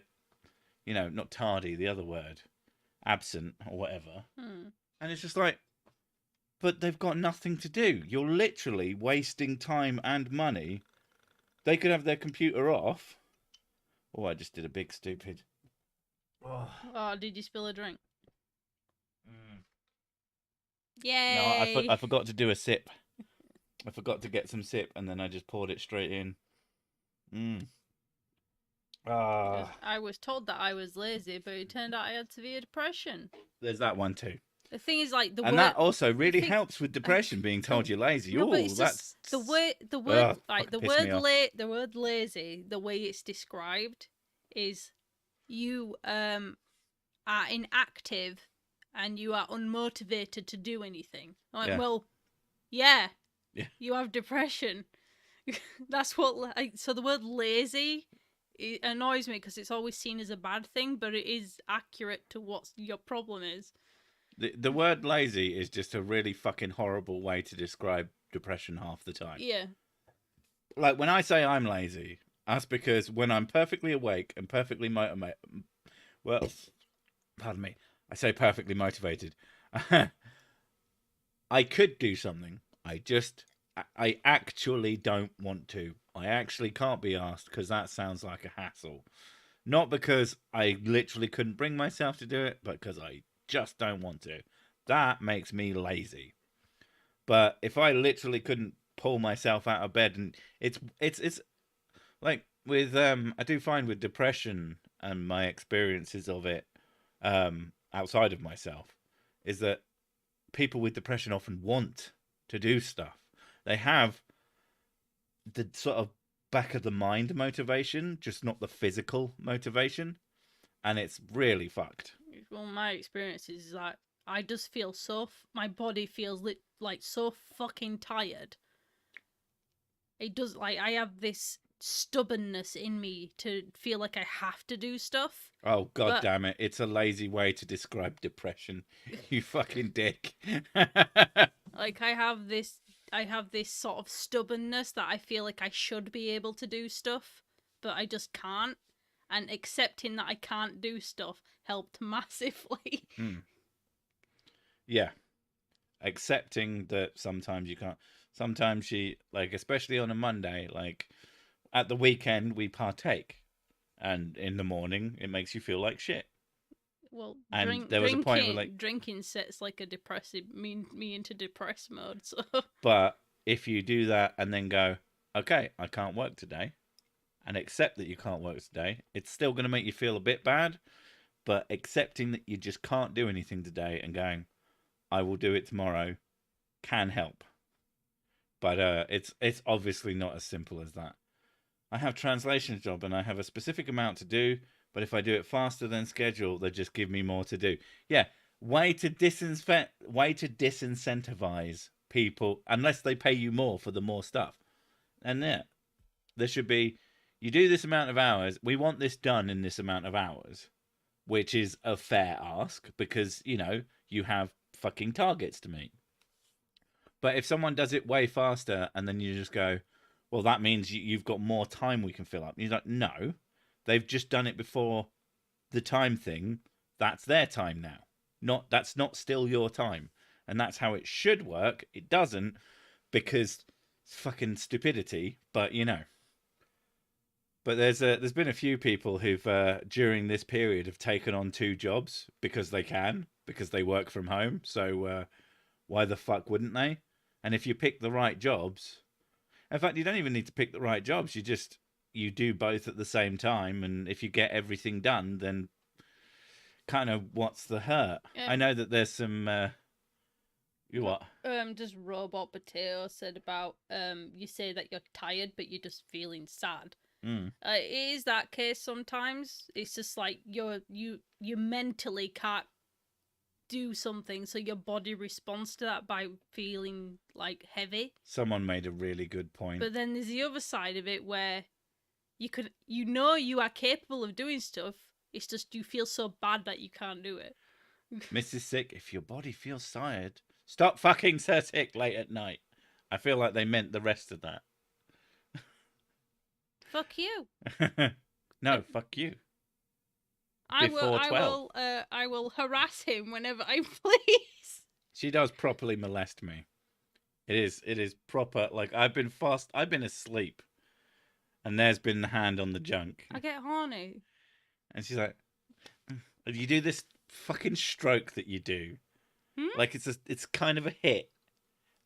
not tardy, the other word, absent or whatever. And it's just like, but they've got nothing to do. You're literally wasting time and money. They could have their computer off. Oh, I just did a big stupid.
Oh, did you spill a drink? Yay!
No, I forgot to do a sip. I forgot to get some sip, and then I just poured it straight in.
I was told that I was lazy, but it turned out I had severe depression.
There's that one too.
The thing is, like,
that also really helps with depression. Being told you're lazy.
No,
oh, that's
the word lazy. The way it's described is you are inactive and you are unmotivated to do anything. I'm like, well, yeah, you have depression. That's what. So the word lazy, it annoys me because it's always seen as a bad thing, but it is accurate to what your problem is.
The word lazy is just a really fucking horrible way to describe depression half the time.
Yeah.
Like, when I say I'm lazy, that's because when I'm perfectly awake and perfectly motivated, well, pardon me, I say perfectly motivated. I could do something. I actually don't want to. I actually can't be asked because that sounds like a hassle. Not because I literally couldn't bring myself to do it, but because I just don't want to. That makes me lazy. But if I literally couldn't pull myself out of bed, and it's like with I do find with depression and my experiences of it outside of myself, is that people with depression often want to do stuff. They have the sort of back of the mind motivation, just not the physical motivation, and it's really fucked.
Well, my experience is that I just feel my body feels like so fucking tired. It does, like, I have this stubbornness in me to feel like I have to do stuff.
Oh, god damn it. It's a lazy way to describe depression. You fucking dick.
Like, I have this sort of stubbornness that I feel like I should be able to do stuff, but I just can't. And accepting that I can't do stuff helped massively.
Yeah. Accepting that sometimes you can't. Sometimes she, like, especially on a Monday, like, at the weekend, we partake. And in the morning, it makes you feel like shit.
Well,
And there was a point where, like,
drinking sets like a depressive me into depressed mode. So
but if you do that and then go, okay, I can't work today, and accept that you can't work today, it's still going to make you feel a bit bad. But accepting that you just can't do anything today and going, I will do it tomorrow, can help. But it's obviously not as simple as that. I have translation job and I have a specific amount to do, but if I do it faster than schedule, they just give me more to do. Yeah, way to disincentivize people unless they pay you more for the more stuff. And there should be, you do this amount of hours, we want this done in this amount of hours, which is a fair ask because, you know, you have fucking targets to meet. But if someone does it way faster and then you just go, well, that means you've got more time we can fill up. And you're like, no, they've just done it before the time thing. That's their time now. That's not still your time. And that's how it should work. It doesn't because it's fucking stupidity, but you know. But there's been a few people who've during this period have taken on 2 jobs because they work from home. So why the fuck wouldn't they? And if you pick the right jobs, in fact, you don't even need to pick the right jobs. You do both at the same time, and if you get everything done, then kind of what's the hurt? I know that there's some. You what?
Just Robot Potato said about you say that you're tired, but you're just feeling sad. It is that case sometimes. It's just like you mentally can't do something, so your body responds to that by feeling like heavy.
Someone made a really good point.
But then there's the other side of it where you are capable of doing stuff. It's just you feel so bad that you can't do it.
Mrs. Sick, if your body feels tired, stop fucking Sir Sick late at night. I feel like they meant the rest of that.
Fuck you.
No, fuck you.
I will harass him whenever I please.
She does properly molest me. It is proper. Like I've been asleep, and there's been the hand on the junk.
I get horny,
and she's like, "You do this fucking stroke that you do, like it's kind of a hit,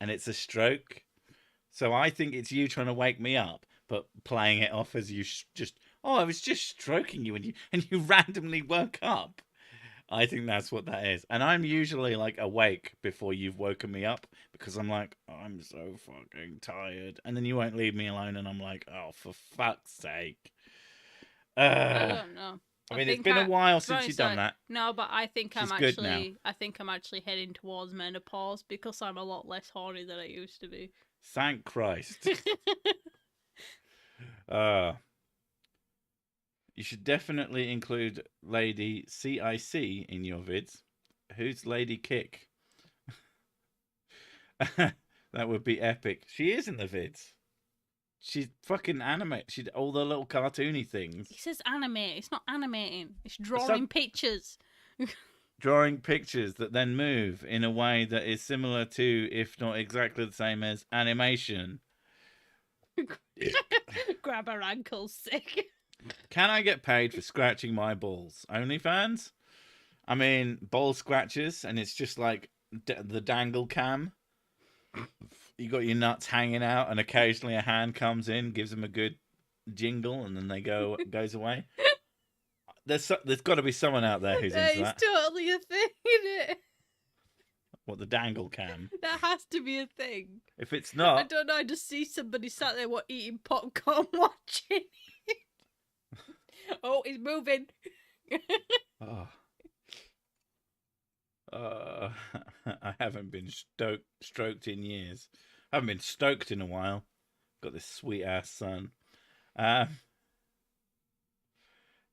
and it's a stroke. So I think it's you trying to wake me up, but playing it off as you just." Oh, I was just stroking you and you randomly woke up. I think that's what that is. And I'm usually like awake before you've woken me up because I'm like, oh, I'm so fucking tired. And then you won't leave me alone and I'm like, oh, for fuck's sake.
I don't know.
I mean, it's been a while since you've done that.
No, but I think I'm actually heading towards menopause because I'm a lot less horny than I used to be.
Thank Christ. You should definitely include Lady CIC in your vids. Who's Lady Kick? That would be epic. She is in the vids. She's fucking animate. She all the little cartoony things.
He says animate. It's not animating. It's drawing pictures.
Drawing pictures that then move in a way that is similar to, if not exactly the same as, animation.
Grab her ankles, sick.
Can I get paid for scratching my balls? OnlyFans? I mean, ball scratches, and it's just like the dangle cam. You got your nuts hanging out, and occasionally a hand comes in, gives them a good jingle, and then they goes away. There's got to be someone out there who's into that.
It's totally a thing, isn't it?
What, the dangle cam?
That has to be a thing.
If it's not,
I don't know. I just see somebody sat there eating popcorn, watching. Oh, he's moving.
I haven't been stroked in years. I haven't been stoked in a while. Got this sweet ass son.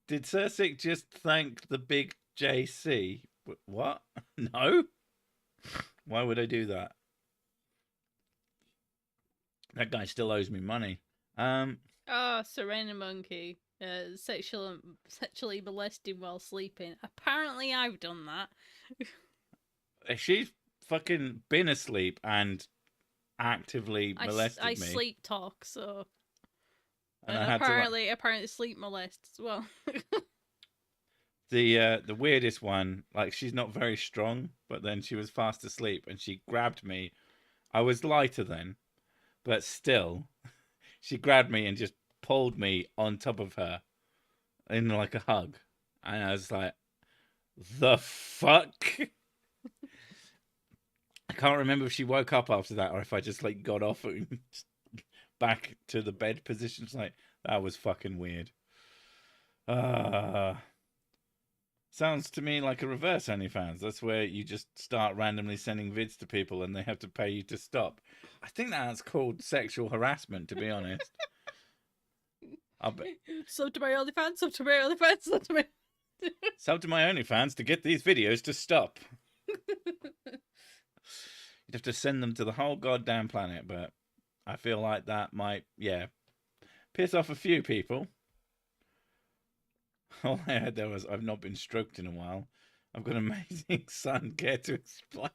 Did Cersei just thank the big JC? What? No? Why would I do that? That guy still owes me money.
Serena Monkey. Sexually molesting while sleeping. Apparently I've done that.
She's fucking been asleep and actively molested
I
me.
sleep talk, so
And
and
I had to, like,
apparently sleep molest as well.
the weirdest one, like, she's not very strong, but then she was fast asleep and she grabbed me. I was lighter then, but still, she grabbed me and just pulled me on top of her in like a hug. And I was like, the fuck? I can't remember if she woke up after that or if I just like got off and back to the bed position. It's like, that was fucking weird. Sounds to me like a reverse OnlyFans. That's where you just start randomly sending vids to people and they have to pay you to stop. I think that's called sexual harassment, to be honest.
Sub to my OnlyFans, sub to my OnlyFans, sub to my...
Sub to my OnlyFans to get these videos to stop. You'd have to send them to the whole goddamn planet, but I feel like that might, piss off a few people. All I heard there was, I've not been stroked in a while. I've got an amazing son. Care to explain?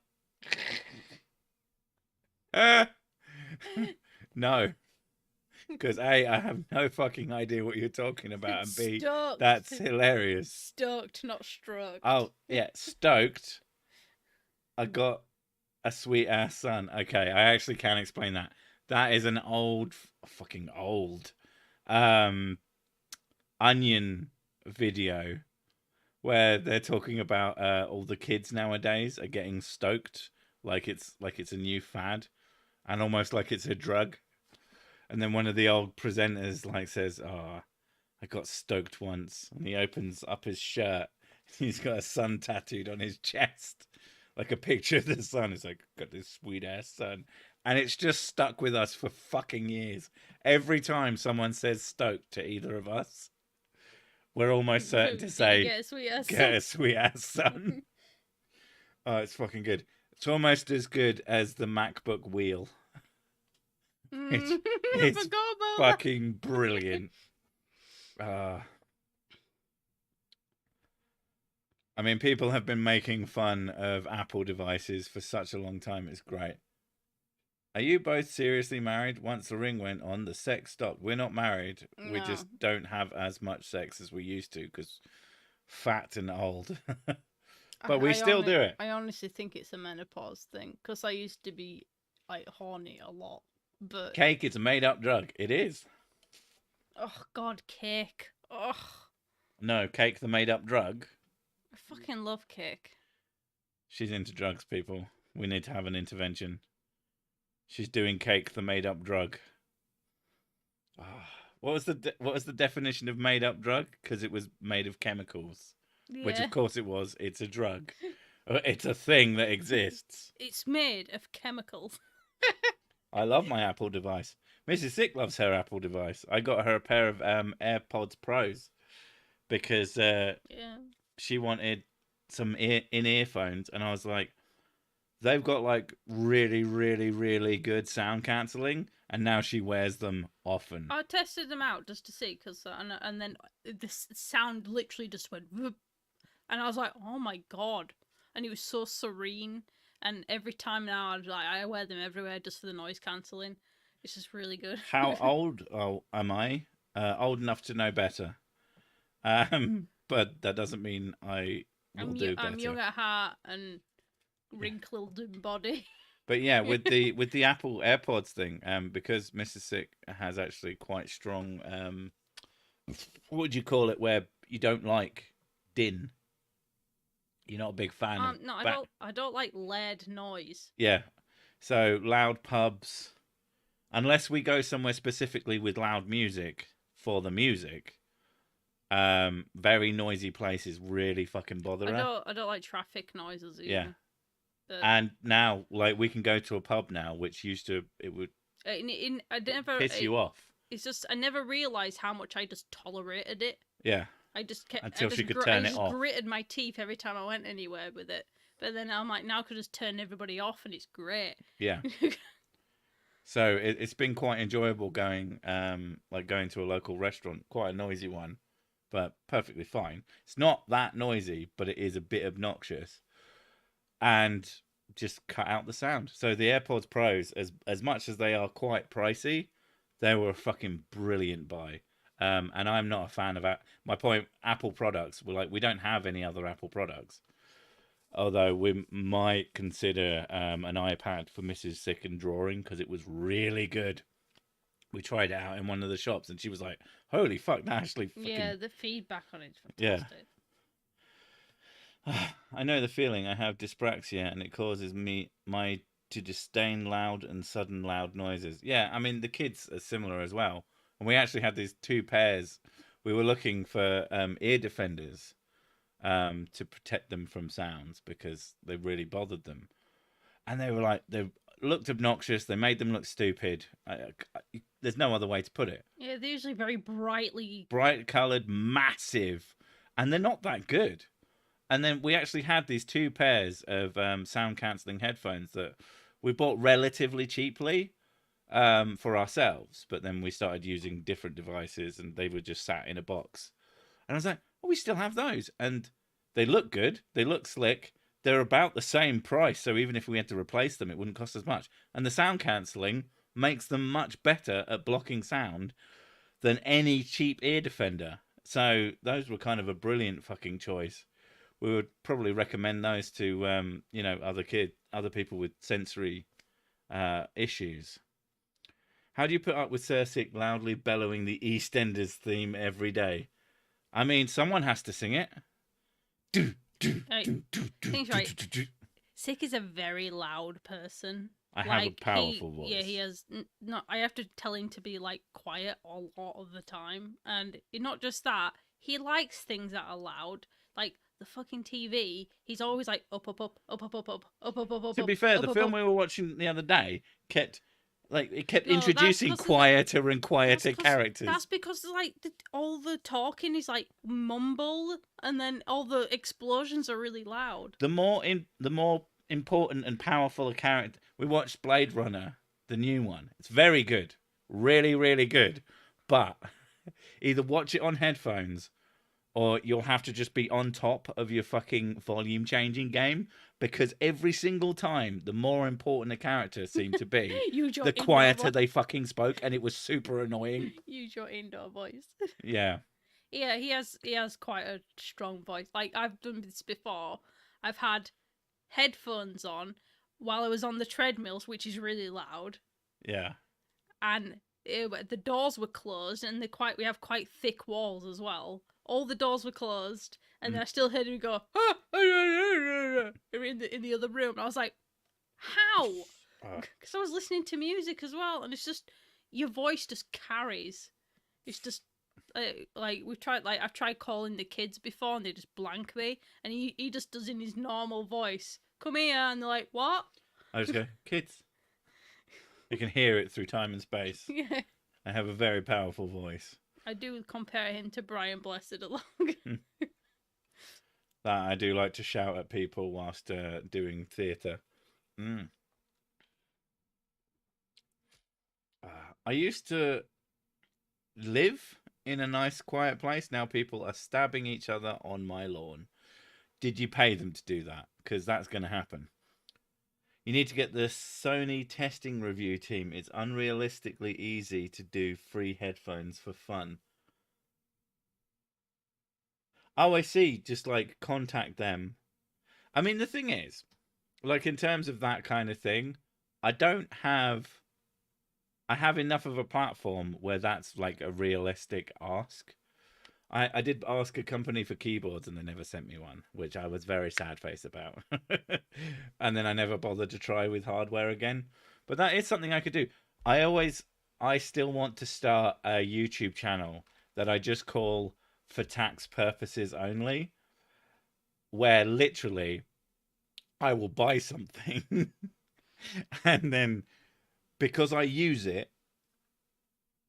No. Because A, I have no fucking idea what you're talking about, and B,
Stoked.
that's hilarious.
Stoked, not stroked.
Oh, yeah, stoked. I got a sweet ass son. Okay, I actually can explain that. That is an fucking old, Onion video where they're talking about all the kids nowadays are getting stoked like it's a new fad, and almost like it's a drug. And then one of the old presenters like says, "Oh, I got stoked once," and he opens up his shirt. He's got a sun tattooed on his chest, like a picture of the sun. It's like, got this sweet ass son, and it's just stuck with us for fucking years. Every time someone says stoked to either of us, we're almost certain to say,
get a sweet ass
get a sweet ass son. Oh, it's fucking good. It's almost as good as the MacBook wheel. It's fucking brilliant. I mean, people have been making fun of Apple devices for such a long time. It's great. Are you both seriously married? Once the ring went on, the sex stopped. We're not married. No. We just don't have as much sex as we used to because fat and old. But we still do it.
I honestly think it's a menopause thing because I used to be like horny a lot. But
cake is a made-up drug. It is.
Oh God, cake. Ugh.
No, cake the made-up drug.
I fucking love cake.
She's into drugs, people. We need to have an intervention. She's doing cake the made-up drug. What was the definition of made-up drug? Because it was made of chemicals. Yeah. Which of course it was. It's a drug. It's a thing that exists.
It's made of chemicals.
I love my Apple device. Mrs. Sick loves her Apple device. I got her a pair of AirPods Pros because she wanted some in-ear phones, and I was like, they've got like really, really, really good sound cancelling, and now she wears them often.
I tested them out just to see, and then this sound literally just went whoop, and I was like, oh my God, and it was so serene. And every time now, I wear them everywhere just for the noise cancelling. It's just really good.
How old am I? Old enough to know better. But that doesn't mean I will do better.
I'm young at heart and wrinkled in body.
But yeah, with the Apple AirPods thing, because Mrs. Sick has actually quite strong, what would you call it, where you don't like din. You're not a big fan of
no, I don't like loud noise.
Yeah. So loud pubs, unless we go somewhere specifically with loud music for the music, very noisy places really fucking bother her.
I don't like traffic noises either.
Yeah. But... And now, like, we can go to a pub now, which used to, it would piss you off.
It's just, I never realised how much I just tolerated it.
Yeah.
I just kept
until she could turn it off.
I just gritted my teeth every time I went anywhere with it. But then I'm like, now I could just turn everybody off, and it's great.
Yeah. So it's been quite enjoyable going, going to a local restaurant, quite a noisy one, but perfectly fine. It's not that noisy, but it is a bit obnoxious. And just cut out the sound. So the AirPods Pros, as much as they are quite pricey, they were a fucking brilliant buy. And I'm not a fan of my point. Apple products, we don't have any other Apple products. Although we might consider an iPad for Mrs. Sick and Drawing because it was really good. We tried it out in one of the shops and she was like, "Holy fuck, that actually fucking..."
Yeah, the feedback on it's fantastic.
Yeah. I know the feeling. I have dyspraxia and it causes my to disdain loud and sudden loud noises. Yeah, I mean the kids are similar as well. And we actually had these 2 pairs. We were looking for ear defenders to protect them from sounds because they really bothered them. And they were like, they looked obnoxious. They made them look stupid. There's no other way to put it.
Yeah, they're usually very
bright coloured, massive, and they're not that good. And then we actually had these 2 pairs of sound cancelling headphones that we bought relatively cheaply for ourselves. But then we started using different devices and they were just sat in a box. And I was like, oh, we still have those. And they look good. They look slick. They're about the same price. So even if we had to replace them, it wouldn't cost as much. And the sound cancelling makes them much better at blocking sound than any cheap ear defender. So those were kind of a brilliant fucking choice. We would probably recommend those to other people with sensory issues. How do you put up with Cersei loudly bellowing the EastEnders theme every day? I mean, someone has to sing it.
Thing's right. Sick is a very loud person.
I have a powerful voice.
Yeah, he has. I have to tell him to be quiet a lot of the time, and not just that. He likes things that are loud, like the fucking TV. He's always like up.
To be fair, the film we were watching the other day kept introducing quieter and quieter characters.
That's because all the talking is mumble, and then all the explosions are really loud.
The more important and powerful a character. We watched Blade Runner, the new one. It's very good, really, really good. But either watch it on headphones, or you'll have to just be on top of your fucking volume changing game, because every single time, the more important a character seemed to be, the quieter they fucking spoke, and it was super annoying.
Use your indoor voice.
Yeah.
Yeah, he has quite a strong voice. I've done this before. I've had headphones on while I was on the treadmills, which is really loud.
Yeah.
And the doors were closed, and we have quite thick walls as well. All the doors were closed, and I still heard him go in the other room. And I was like, how? Because I was listening to music as well, and it's just your voice just carries. It's just I've tried calling the kids before, and they just blank me, and he just does in his normal voice, "Come here," and they're like, "What?"
I just go, "Kids." You can hear it through time and space.
Yeah.
I have a very powerful voice.
I do compare him to Brian Blessed a lot.
That I do like to shout at people whilst doing theatre. I used to live in a nice quiet place. Now people are stabbing each other on my lawn. Did you pay them to do that? Because that's going to happen. You need to get the Sony testing review team. It's unrealistically easy to do free headphones for fun. Oh, I see. Just contact them. I mean, the thing is, in terms of that kind of thing, I have enough of a platform where that's a realistic ask. I did ask a company for keyboards and they never sent me one, which I was very sad face about. And then I never bothered to try with hardware again. But that is something I could do. I still want to start a YouTube channel that I just call For Tax Purposes Only, where literally I will buy something and then because I use it,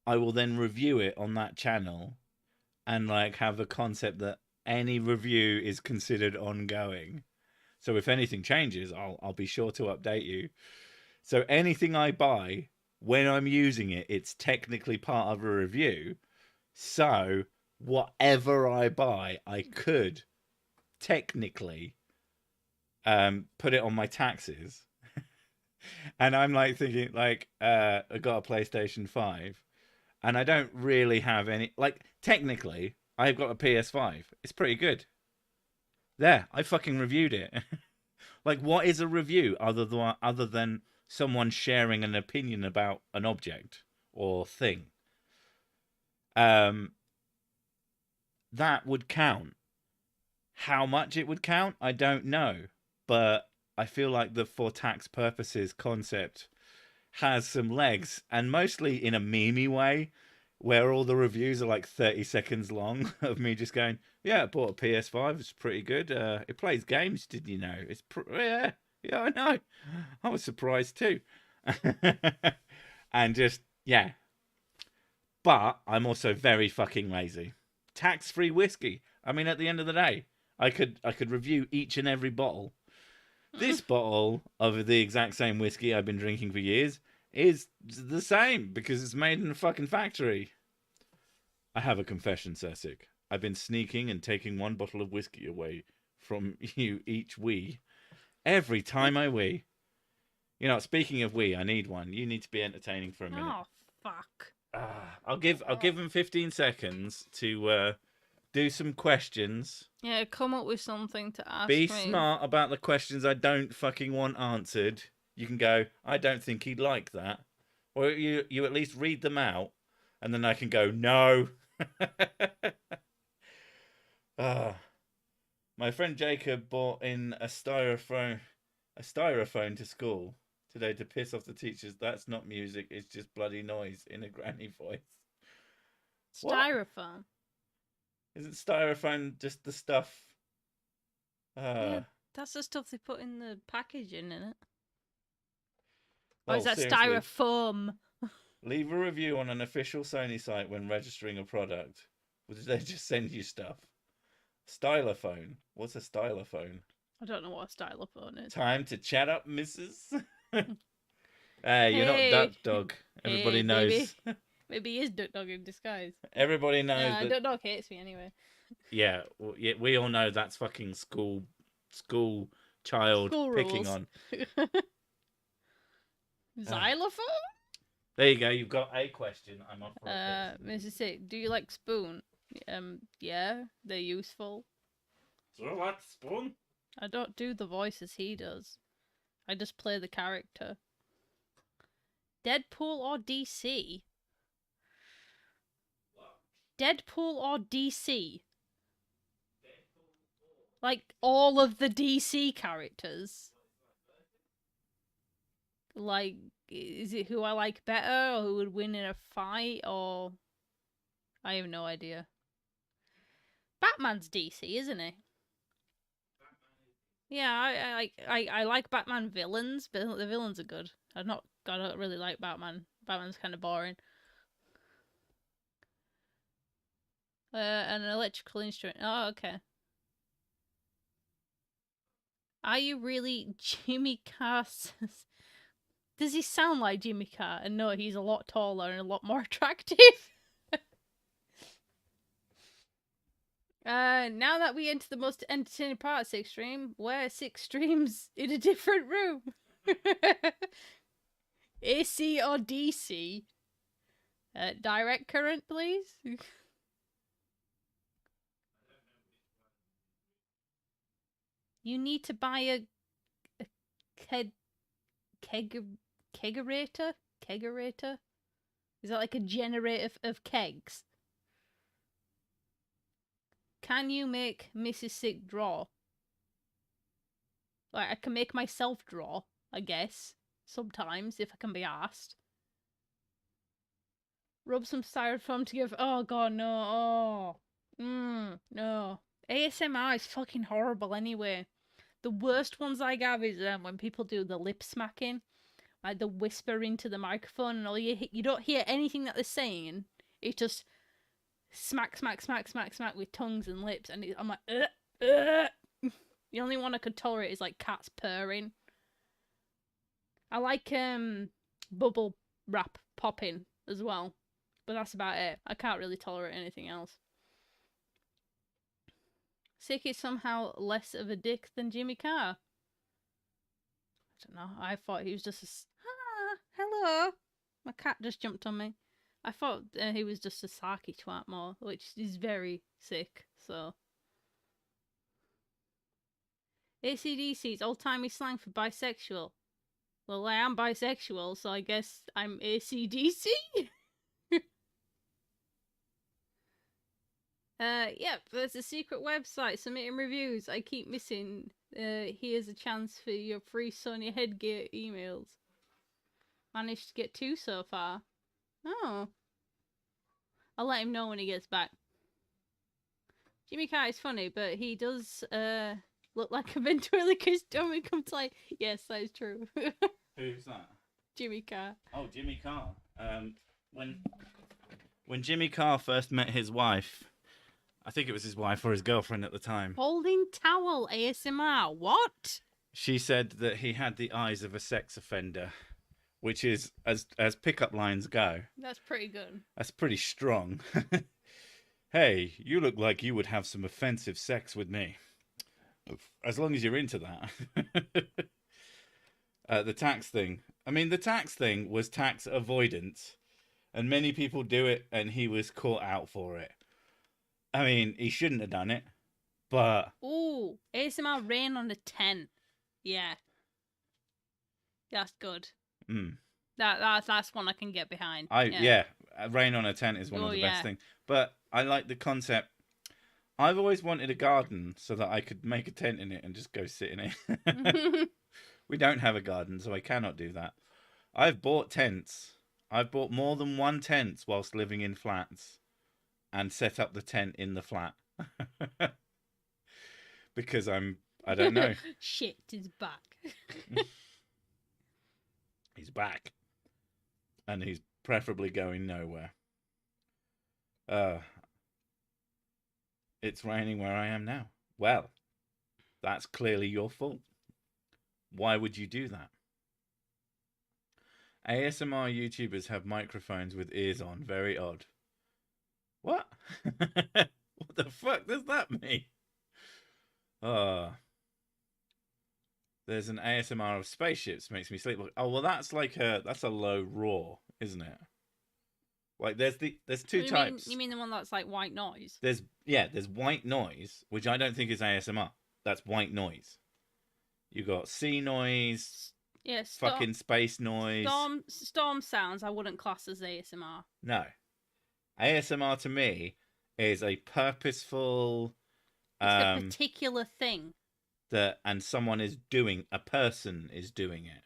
I will then review it on that channel and have a concept that any review is considered ongoing. So if anything changes, I'll be sure to update you. So anything I buy, when I'm using it, it's technically part of a review. So whatever I buy, I could technically put it on my taxes. And I'm like thinking, like, I got a PlayStation 5, and I don't really have any. Like, technically, I've got a PS5. It's pretty good. There, I fucking reviewed it. Like, what is a review other than someone sharing an opinion about an object or thing? That would count. How much it would count, I don't know. But I feel like the for tax purposes concept has some legs, and mostly in a memey way, where all the reviews are like 30 seconds long of me just going, yeah, I bought a PS5, it's pretty good. It plays games, did you know? Yeah, I know. I was surprised too. And just, yeah. But I'm also very fucking lazy. Tax-free whiskey. I mean, at the end of the day, I could review each and every bottle. This bottle of the exact same whiskey I've been drinking for years is the same because it's made in a fucking factory. I have a confession, Sessik. I've been sneaking and taking one bottle of whiskey away from you each wee. Every time I wee. You know, speaking of wee, I need one. You need to be entertaining for a minute.
Oh, fuck.
I'll give him 15 seconds to do some questions.
Yeah, come up with something to ask
Be
me.
smart about the questions I don't fucking want answered. You can go, I don't think he'd like that. Or you at least read them out, and then I can go, no. My friend Jacob bought in a styrofoam to school today to piss off the teachers. That's not music, it's just bloody noise in a granny voice.
Styrofoam.
Isn't styrofoam just the stuff?
Yeah, that's the stuff they put in the packaging, isn't it?
Well,
or is that
seriously,
styrofoam?
leave a review on an official Sony site when registering a product. Or did they just send you stuff? Stylophone. What's a stylophone?
I don't know what a stylophone is.
Time to chat up, missus. Hey, you're not Duck Dog. Everybody knows.
Maybe he is Duck Dog in disguise.
Everybody knows that.
Duck Dog hates me anyway.
Yeah, we all know that's fucking school child picking on.
Xylophone?
There you go. You've got a question. I'm off for
Mrs. Sick, do you like spoon? Yeah, they're useful.
Do you like spoon?
I don't do the voices he does. I just play the character. Deadpool or DC?
What?
Deadpool or DC? Like all of the DC characters. Like, is it who I like better, or who would win in a fight, or I have no idea. Batman's DC, isn't he? Yeah, I like Batman villains, but the villains are good. I don't really like Batman. Batman's kind of boring. An electrical instrument. Oh, okay. Are you really Jimmy Carr? Does he sound like Jimmy Carr? And no, he's a lot taller and a lot more attractive. Now that we enter the most entertaining part of Six Stream, we're 6 streams in a different room. AC or DC? Direct current, please. You need to buy a kegerator? Kegerator? Is that like a generator of kegs? Can you make Mrs. Sick draw? Like, I can make myself draw, I guess. Sometimes, if I can be asked. Rub some styrofoam together. Oh god, no. Oh. No. ASMR is fucking horrible anyway. The worst ones I have is when people do the lip smacking. Like the whisper into the microphone and all you don't hear anything that they're saying. It's just smack, smack, smack, smack, smack with tongues and lips. And I'm like, The only one I could tolerate is like cats purring. I like bubble wrap popping as well. But that's about it. I can't really tolerate anything else. Sick is somehow less of a dick than Jimmy Carr. don't know. I thought he was just hello. My cat just jumped on me. I thought he was just a sarky twat more, which is very sick, so. AC/DC is old-timey slang for bisexual. Well, I am bisexual, so I guess I'm AC/DC? Yep, there's a secret website submitting reviews. I keep missing. Here's a chance for your free Sonya Headgear emails. Managed to get 2 so far. Oh. I'll let him know when he gets back. Jimmy Carr is funny, but he does look like a ventriloquist dummy. Come to like, yes, that is true.
Who's that?
Jimmy Carr.
Oh, Jimmy Carr. When Jimmy Carr first met his wife, I think it was his wife or his girlfriend at the time.
Holding towel ASMR. What?
She said that he had the eyes of a sex offender, which is, as pickup lines go,
That's pretty good.
that's pretty strong. Hey, you look like you would have some offensive sex with me. As long as you're into that. The tax thing. I mean, the tax thing was tax avoidance, and many people do it, and he was caught out for it. I mean, he shouldn't have done it, but...
Ooh, ASMR rain on a 10. Yeah. That's good. That's one I can get behind.
Yeah, rain on a tent is one of the best things. But I like the concept. I've always wanted a garden so that I could make a tent in it and just go sit in it. We don't have a garden, so I cannot do that. I've bought tents. I've bought more than one tent whilst living in flats and set up the tent in the flat. Because I don't know.
Shit is back.
He's back. And he's preferably going nowhere. It's raining where I am now. Well, that's clearly your fault. Why would you do that? ASMR YouTubers have microphones with ears on. Very odd. What? What the fuck does that mean? There's an ASMR of spaceships makes me sleep. Oh, well, that's a low roar, isn't it? Like there's two types.
You mean the one that's like white noise?
There's white noise, which I don't think is ASMR. That's white noise. You got sea noise.
Yeah,
fucking space noise.
Storm sounds I wouldn't class as ASMR.
No. ASMR to me is a purposeful
it's a particular thing.
And a person is doing it.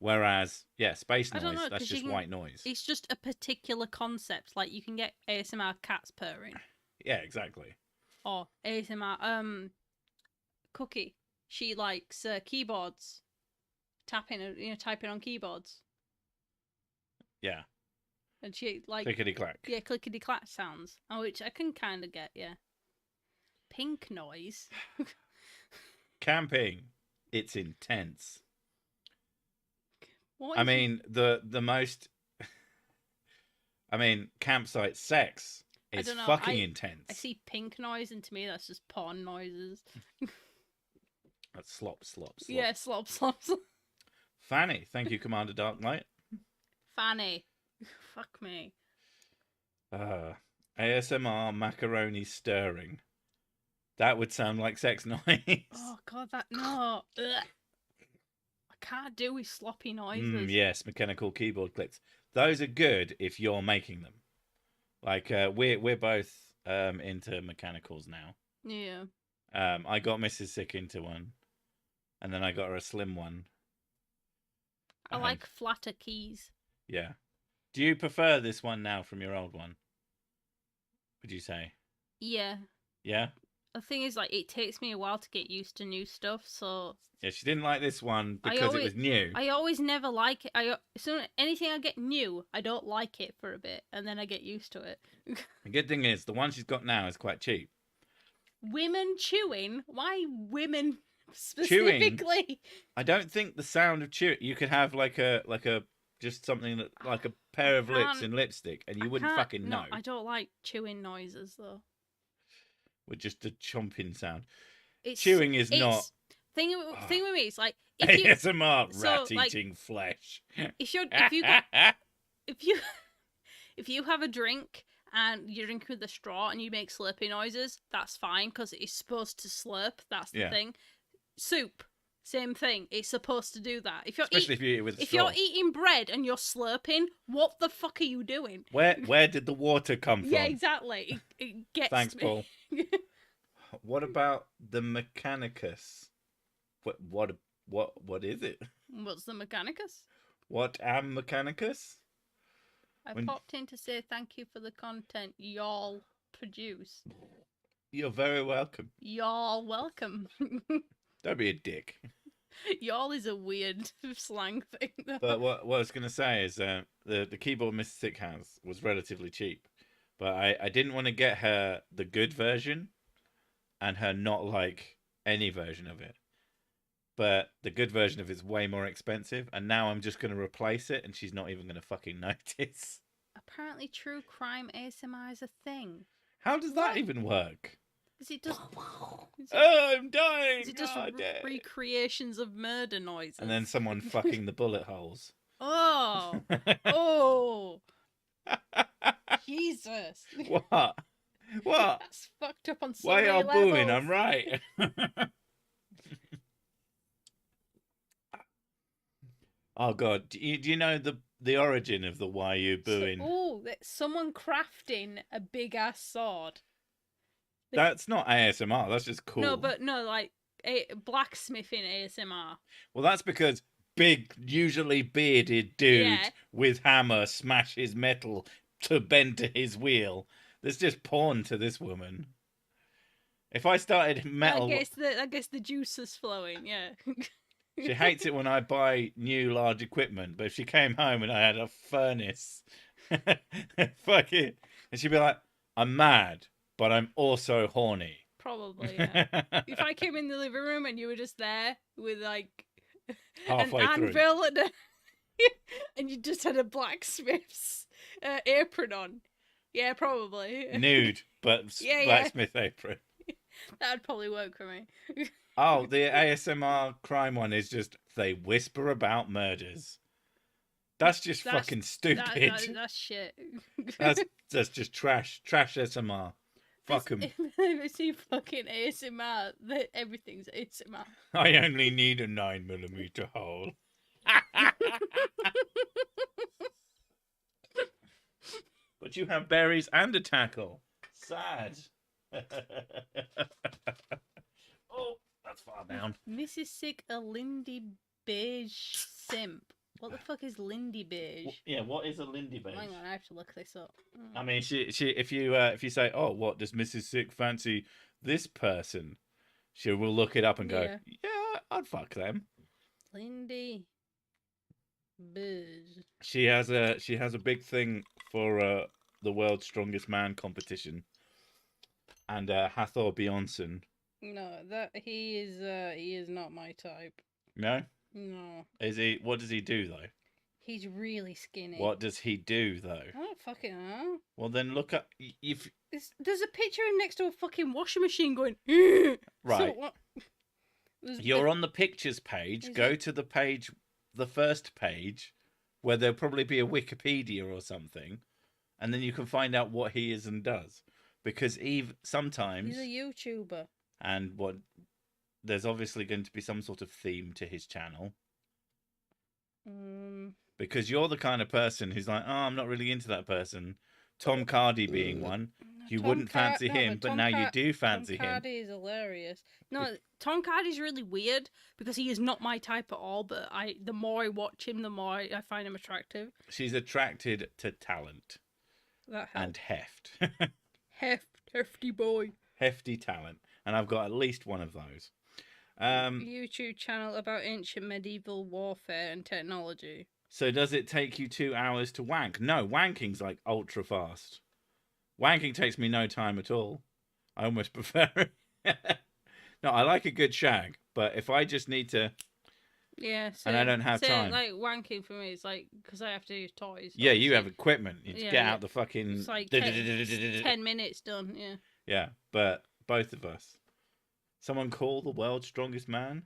Whereas, space noise, that's just white noise.
It's just a particular concept. Like, you can get ASMR cats purring.
Yeah, exactly.
Or ASMR, Cookie. She likes keyboards. Typing on keyboards.
Yeah.
And she, like...
Clickety-clack.
Yeah, clickety-clack sounds. Which I can kind of get, yeah. Pink noise.
Camping. It's intense.
What
I mean, the most... I mean, campsite sex is fucking intense.
I see pink noise, and to me, that's just porn noises.
That's slop, slop, slop.
Yeah, slop, slop, slop.
Fanny. Thank you, Commander Darklight.
Fanny. Fuck me.
ASMR macaroni stirring. That would sound like sex noise.
Oh, God, no. Ugh. I can't do with sloppy noises.
Yes, mechanical keyboard clicks. Those are good if you're making them. Like, we're both into mechanicals now.
Yeah.
I got Mrs. Sick into one. And then I got her a slim one.
I like flatter keys.
Yeah. Do you prefer this one now from your old one? Would you say?
Yeah.
Yeah?
The thing is, like, it takes me a while to get used to new stuff, so...
Yeah, she didn't like this one because it was new.
I always never like it. Anything I get new, I don't like it for a bit, and then I get used to it.
The good thing is, the one she's got now is quite cheap.
Women chewing? Why women specifically?
Chewing? I don't think the sound of chewing... You could have like a just something that, like a pair of lips in lipstick, and you wouldn't fucking know.
I don't like chewing noises, though.
With just a chomping sound. Chewing is not...
thing with me is like if you
ASMR
so,
rat eating flesh.
if you if you have a drink and you're drinking with a straw and you make slurpy noises, that's fine because it's supposed to slurp. That's the thing. Soup, same thing. It's supposed to do that.
Especially if you eat it with a
if
straw.
you're eating bread and you're slurping, what the fuck are you doing?
Where did the water come from?
Yeah, exactly. It gets
Thanks,
me.
Paul. What about the Mechanicus? What is it?
What's the Mechanicus?
What am Mechanicus?
I popped in to say thank you for the content y'all produce.
You're very welcome.
Y'all welcome.
Don't be a dick.
Y'all is a weird slang thing, though.
But what I was going to say is the keyboard Mr. Sick has was relatively cheap. But I didn't want to get her the good version and her not like any version of it. But the good version of it is way more expensive. And now I'm just going to replace it and she's not even going to fucking notice.
Apparently true crime ASMR is a thing.
How does that even work?
Is it just...
I'm dying!
Is it just recreations of murder noises?
And then someone fucking the bullet holes.
Oh! Oh! Jesus!
What? What?
That's fucked up on so
Why
many
are
levels.
booing? I'm right. Oh god, do you know the origin of the why you booing?
Someone crafting a big ass sword.
That's not ASMR. That's just cool.
No, like blacksmithing ASMR.
Well, that's because big, usually bearded dude with hammer smashes metal to bend to his wheel. There's just porn to this woman. If I started metal,
I guess the juice is flowing. Yeah.
She hates it when I buy new large equipment, but if she came home and I had a furnace, fuck it, and she'd be like, "I'm mad, but I'm also horny."
Probably, yeah. If I came in the living room and you were just there with like
halfway
an
through
anvil and you just had a blacksmith's apron on, yeah, probably
nude, but blacksmith apron.
That'd probably work for me.
Oh, the ASMR crime one is just they whisper about murders. That's just fucking stupid.
That's shit.
That's just trash ASMR. Fuck them.
If I see fucking ASMR, everything's ASMR.
I only need a 9mm hole. But you have berries and a tackle. Sad. Oh, that's far down.
Mrs. Sick, a Lindy Beige simp. What the fuck is Lindy Beige?
Yeah, what is a Lindy Beige?
Hang on, I have to look this up.
I mean, she if you say, "Oh, what does Mrs. Sick fancy this person?" She will look it up and go, "Yeah, I'd fuck them."
Lindy Beige.
She has a big thing for the World's Strongest Man competition, and Hathor Bjornsson.
No, that he is not my type.
No.
No.
Is he? What does he do though?
He's really skinny.
What does he do though?
I don't fucking know.
Well, then look up. If
there's a picture next to a fucking washing machine going.
Right.
So,
you're on the pictures page. Go to the page, the first page, where there'll probably be a Wikipedia or something, and then you can find out what he is and does. Because sometimes
he's a YouTuber.
And there's obviously going to be some sort of theme to his channel. Because you're the kind of person who's like, "Oh, I'm not really into that person." Tom Cardy being one. You wouldn't fancy him, but now you do fancy him.
Tom Cardy is hilarious. No, Tom Cardy's really weird because he is not my type at all, but the more I watch him, the more I find him attractive.
She's attracted to talent.
That helps.
And heft.
Hefty boy.
Hefty talent. And I've got at least one of those.
YouTube channel about ancient medieval warfare and technology.
So does it take you 2 hours to wank? No, wanking's like ultra fast. Wanking takes me no time at all. I almost prefer it. No, I like a good shag, but if I just need to...
Yeah,
and I don't have time.
Like wanking for me is like, because I have to use toys.
Yeah, you have equipment. You get out the fucking...
It's like 10 minutes done, yeah.
Yeah, but both of us. Someone call the World's Strongest Man?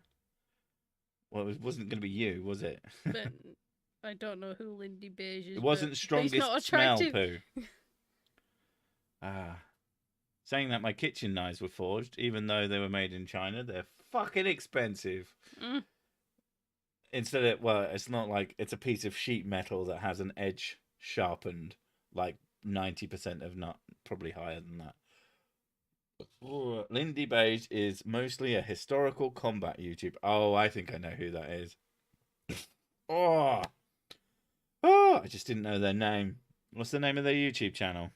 Well, it wasn't going to be you, was it?
But I don't know who Lindy Beige is.
It wasn't
but he's not
strongest smell
attractive.
poo. Saying that my kitchen knives were forged, even though they were made in China, they're fucking expensive.
Mm.
Instead of, well, it's not like it's a piece of sheet metal that has an edge sharpened, like 90% of not, probably higher than that. Ooh, Lindy Beige is mostly a historical combat YouTube. Oh, I think I know who that is. Oh, I just didn't know their name. What's the name of their YouTube channel?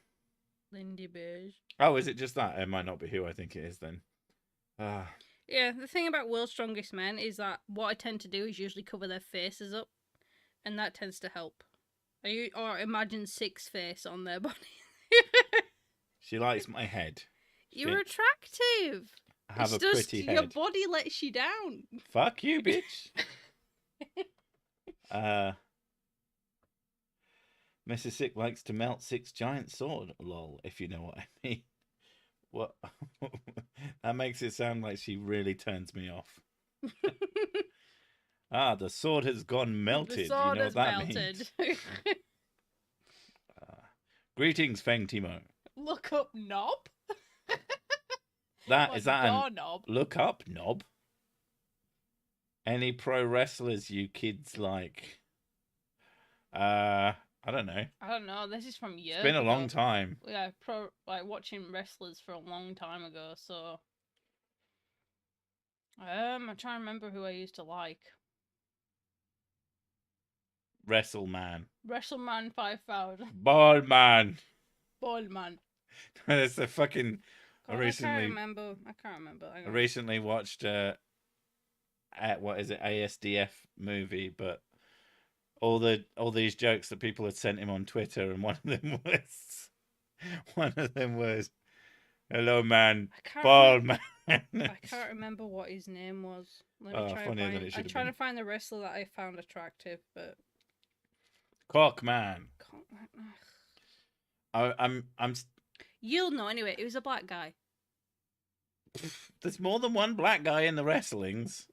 Lindy Beige.
Oh, is it just that? It might not be who I think it is then.
Yeah, the thing about World's Strongest Men is that what I tend to do is usually cover their faces up, and that tends to help. Or imagine 6 face on their body.
She likes my head.
You're attractive.
I have
it's
a
just
pretty
your
head.
body lets you down.
Fuck you, bitch. Mrs. Sick likes to melt 6 giant sword. Lol, if you know what I mean. What? That makes it sound like she really turns me off. The sword has gone melted.
The sword
you know
has
what that
melted.
means? Greetings, Feng Timo.
Look up knob.
Is that a
knob?
Look up knob? Any pro wrestlers you kids like? I don't know.
I don't know. This is from years.
It's been a long time.
Yeah, watching wrestlers for a long time ago. So, I'm trying to remember who I used to like.
WrestleMan.
WrestleMan 5000.
Ballman.
Ballman.
That's a fucking.
God, I can't remember.
I recently watched what is it, ASDF movie, but all these jokes that people had sent him on Twitter, and one of them was hello man, ball man.
I can't remember what his name was. Let me try and find. I'm trying to find the wrestler that I found attractive, but
Cockman. I'm.
You'll know anyway. It was a black guy.
There's more than one black guy in the wrestlings.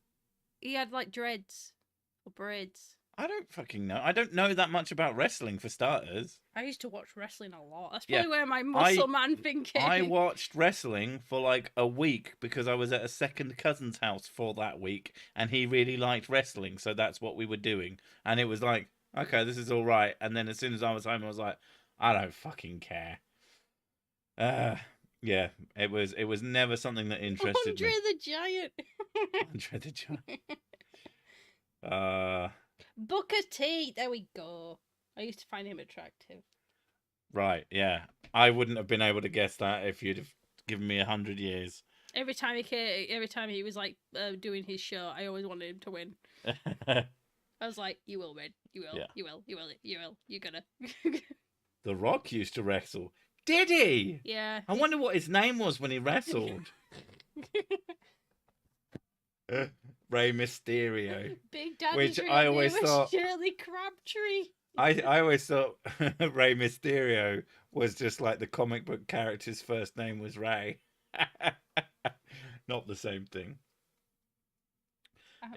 He had like dreads or braids.
I don't fucking know. I don't know that much about wrestling, for starters.
I used to watch wrestling a lot. That's probably where my muscle man thing came.
I watched wrestling for like a week because I was at a second cousin's house for that week, and he really liked wrestling, so that's what we were doing. And it was like, okay, this is all right. And then as soon as I was home, I was like, I don't fucking care. Yeah, it was never something that interested me.
Andre the Giant.
Andre the Giant.
Booker T. There we go. I used to find him attractive.
Right, yeah. I wouldn't have been able to guess that if you'd have given me 100 years.
Every time he was like doing his show, I always wanted him to win. I was like, you will win. You will. Yeah. You will. You're gonna.
The Rock used to wrestle. Did he?
Yeah.
I wonder what his name was when he wrestled. Rey Mysterio.
Big Daddy
which I always thought
Shirley Crabtree.
I always thought Rey Mysterio was just like the comic book character's first name was Ray. Not the same thing.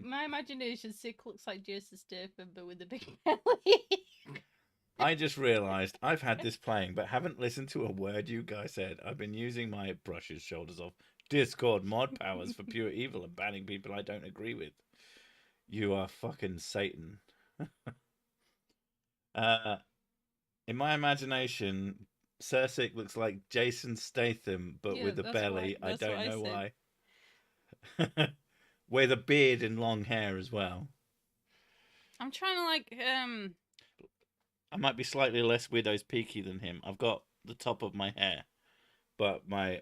My imagination sick looks like Jason Statham, but with a big belly.
I just realised I've had this playing, but haven't listened to a word you guys said. I've been using my brushes shoulders off Discord mod powers for pure evil and banning people I don't agree with. You are fucking Satan. In my imagination, Cersei looks like Jason Statham, but with a belly. I don't know why. With a beard and long hair as well.
I'm trying to like
I might be slightly less Widow's Peaky than him. I've got the top of my hair, but my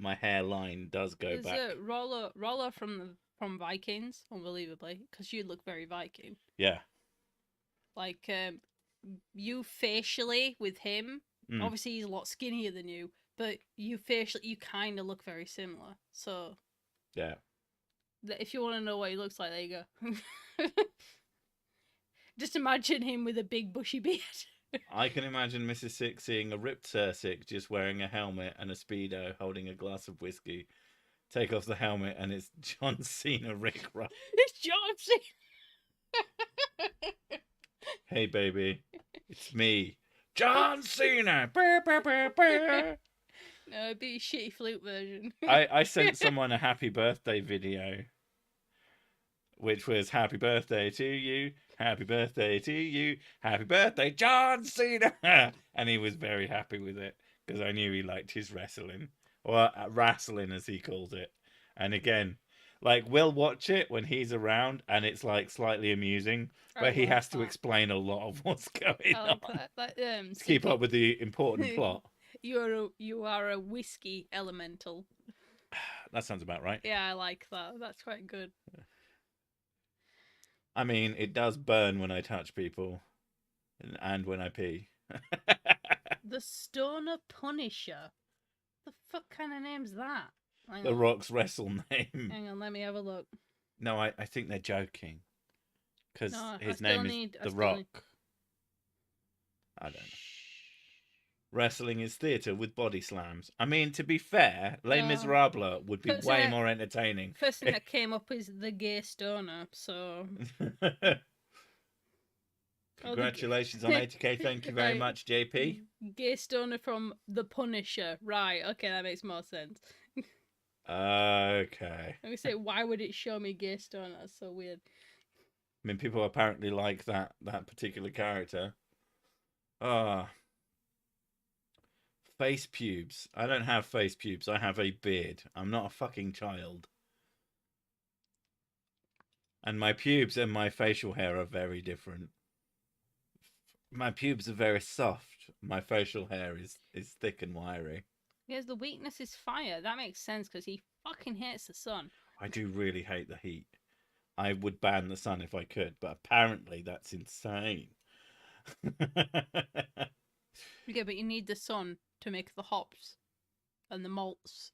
hairline does go back.
There's a Roller from Vikings, unbelievably, because you look very Viking.
Yeah.
Like you facially with him, obviously he's a lot skinnier than you, but you kind of look very similar. So
yeah.
If you want to know what he looks like, there you go. Just imagine him with a big bushy beard.
I can imagine Mrs. Six seeing a ripped Cersei just wearing a helmet and a Speedo holding a glass of whiskey take off the helmet, and it's John Cena Rick Ross.
It's John Cena.
Hey, baby, it's me, John Cena. Brr, brr, brr, brr.
No, it'd be a shitty flute version.
I sent someone a happy birthday video, which was happy birthday to you, happy birthday to you, happy birthday, John Cena. And he was very happy with it because I knew he liked his wrestling, or wrestling as he calls it. And again, like, we'll watch it when he's around and it's like slightly amusing, but he has to explain a lot of what's going on
to
keep up with the important plot.
You are a whiskey elemental.
That sounds about right.
Yeah, I like that. That's quite good.
I mean, it does burn when I touch people and when I pee.
The Stoner Punisher. The fuck kind of name's that?
The Rock's wrestle name.
Hang on, let me have a look.
No, I think they're joking. Because his
I
name is The Rock. I don't know. Wrestling is theatre with body slams. I mean, to be fair, Les Miserables would be way more entertaining.
First thing that came up is the gay stoner, so...
Congratulations on 80k. Thank you very much, JP.
Gay stoner from The Punisher. Right, okay, that makes more sense.
Okay.
Let me say, why would it show me gay stoner? That's so weird.
I mean, people apparently like that particular character. Face pubes. I don't have face pubes. I have a beard. I'm not a fucking child. And my pubes and my facial hair are very different. My pubes are very soft. My facial hair is thick and wiry.
Yes, the weakness is fire. That makes sense because he fucking hates the sun.
I do really hate the heat. I would ban the sun if I could, but apparently that's insane.
Yeah, but you need the sun to make the hops and the malts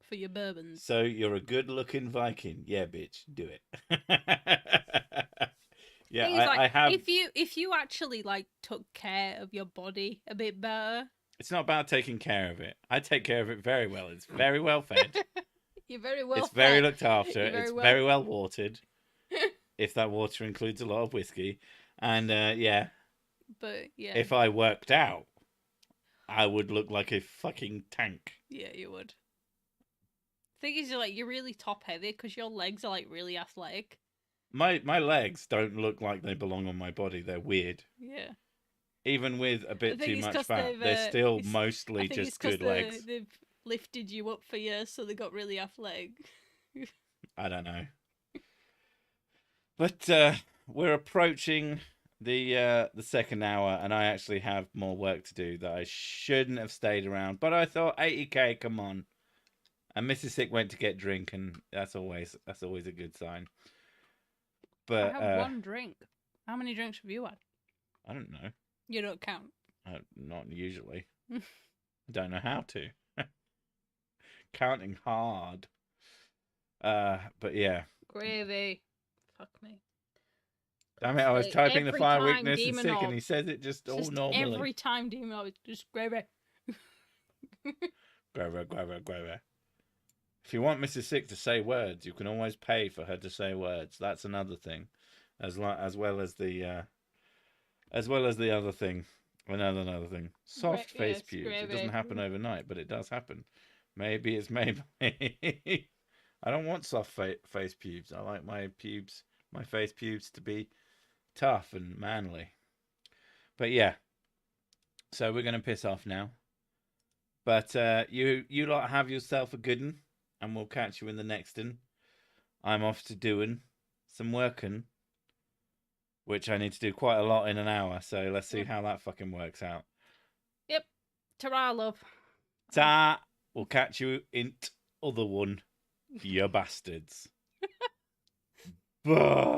for your bourbons.
So you're a good-looking Viking. Yeah, bitch, do it. Yeah, I have...
If you actually, like, took care of your body a bit better...
It's not about taking care of it. I take care of it very well. It's very well fed.
You're very well
It's very looked after. It's
well...
very well watered. If that water includes a lot of whiskey. And, yeah.
But, yeah.
If I worked out, I would look like a fucking tank.
Yeah, you would. Thing is, you're really top heavy because your legs are, like, really athletic.
My legs don't look like they belong on my body. They're weird.
Yeah.
Even with a bit too much fat, they're still mostly just good legs.
They've lifted you up for years, so they got really athletic.
I don't know. But we're approaching the second hour, and I actually have more work to do that I shouldn't have stayed around. But I thought 80k, come on. And Mrs. Sick went to get drink, and that's always a good sign. But
I have one drink. How many drinks have you had?
I don't know.
You don't count.
Not usually. I don't know how to. Counting hard. But yeah.
Gravy. Fuck me.
Damn it, I was typing the fire weakness and
Demon
sick,
Orb.
and he says it just all normally.
Every time Demon Orb, it's just gravy.
Gravy. If you want Mrs. Sick to say words, you can always pay for her to say words. That's another thing. As well as the other thing. Another thing. Soft face pubes. It doesn't happen overnight, but it does happen. Maybe it's maybe. I don't want soft face pubes. I like my face pubes to be tough and manly. But yeah. So we're gonna piss off now. But you lot have yourself a good one, and we'll catch you in the next one. I'm off to doing some working, which I need to do quite a lot in an hour, so let's see how that fucking works out.
Yep. Ta-ra, love.
Ta! We'll catch you in other one, you bastards. Bye!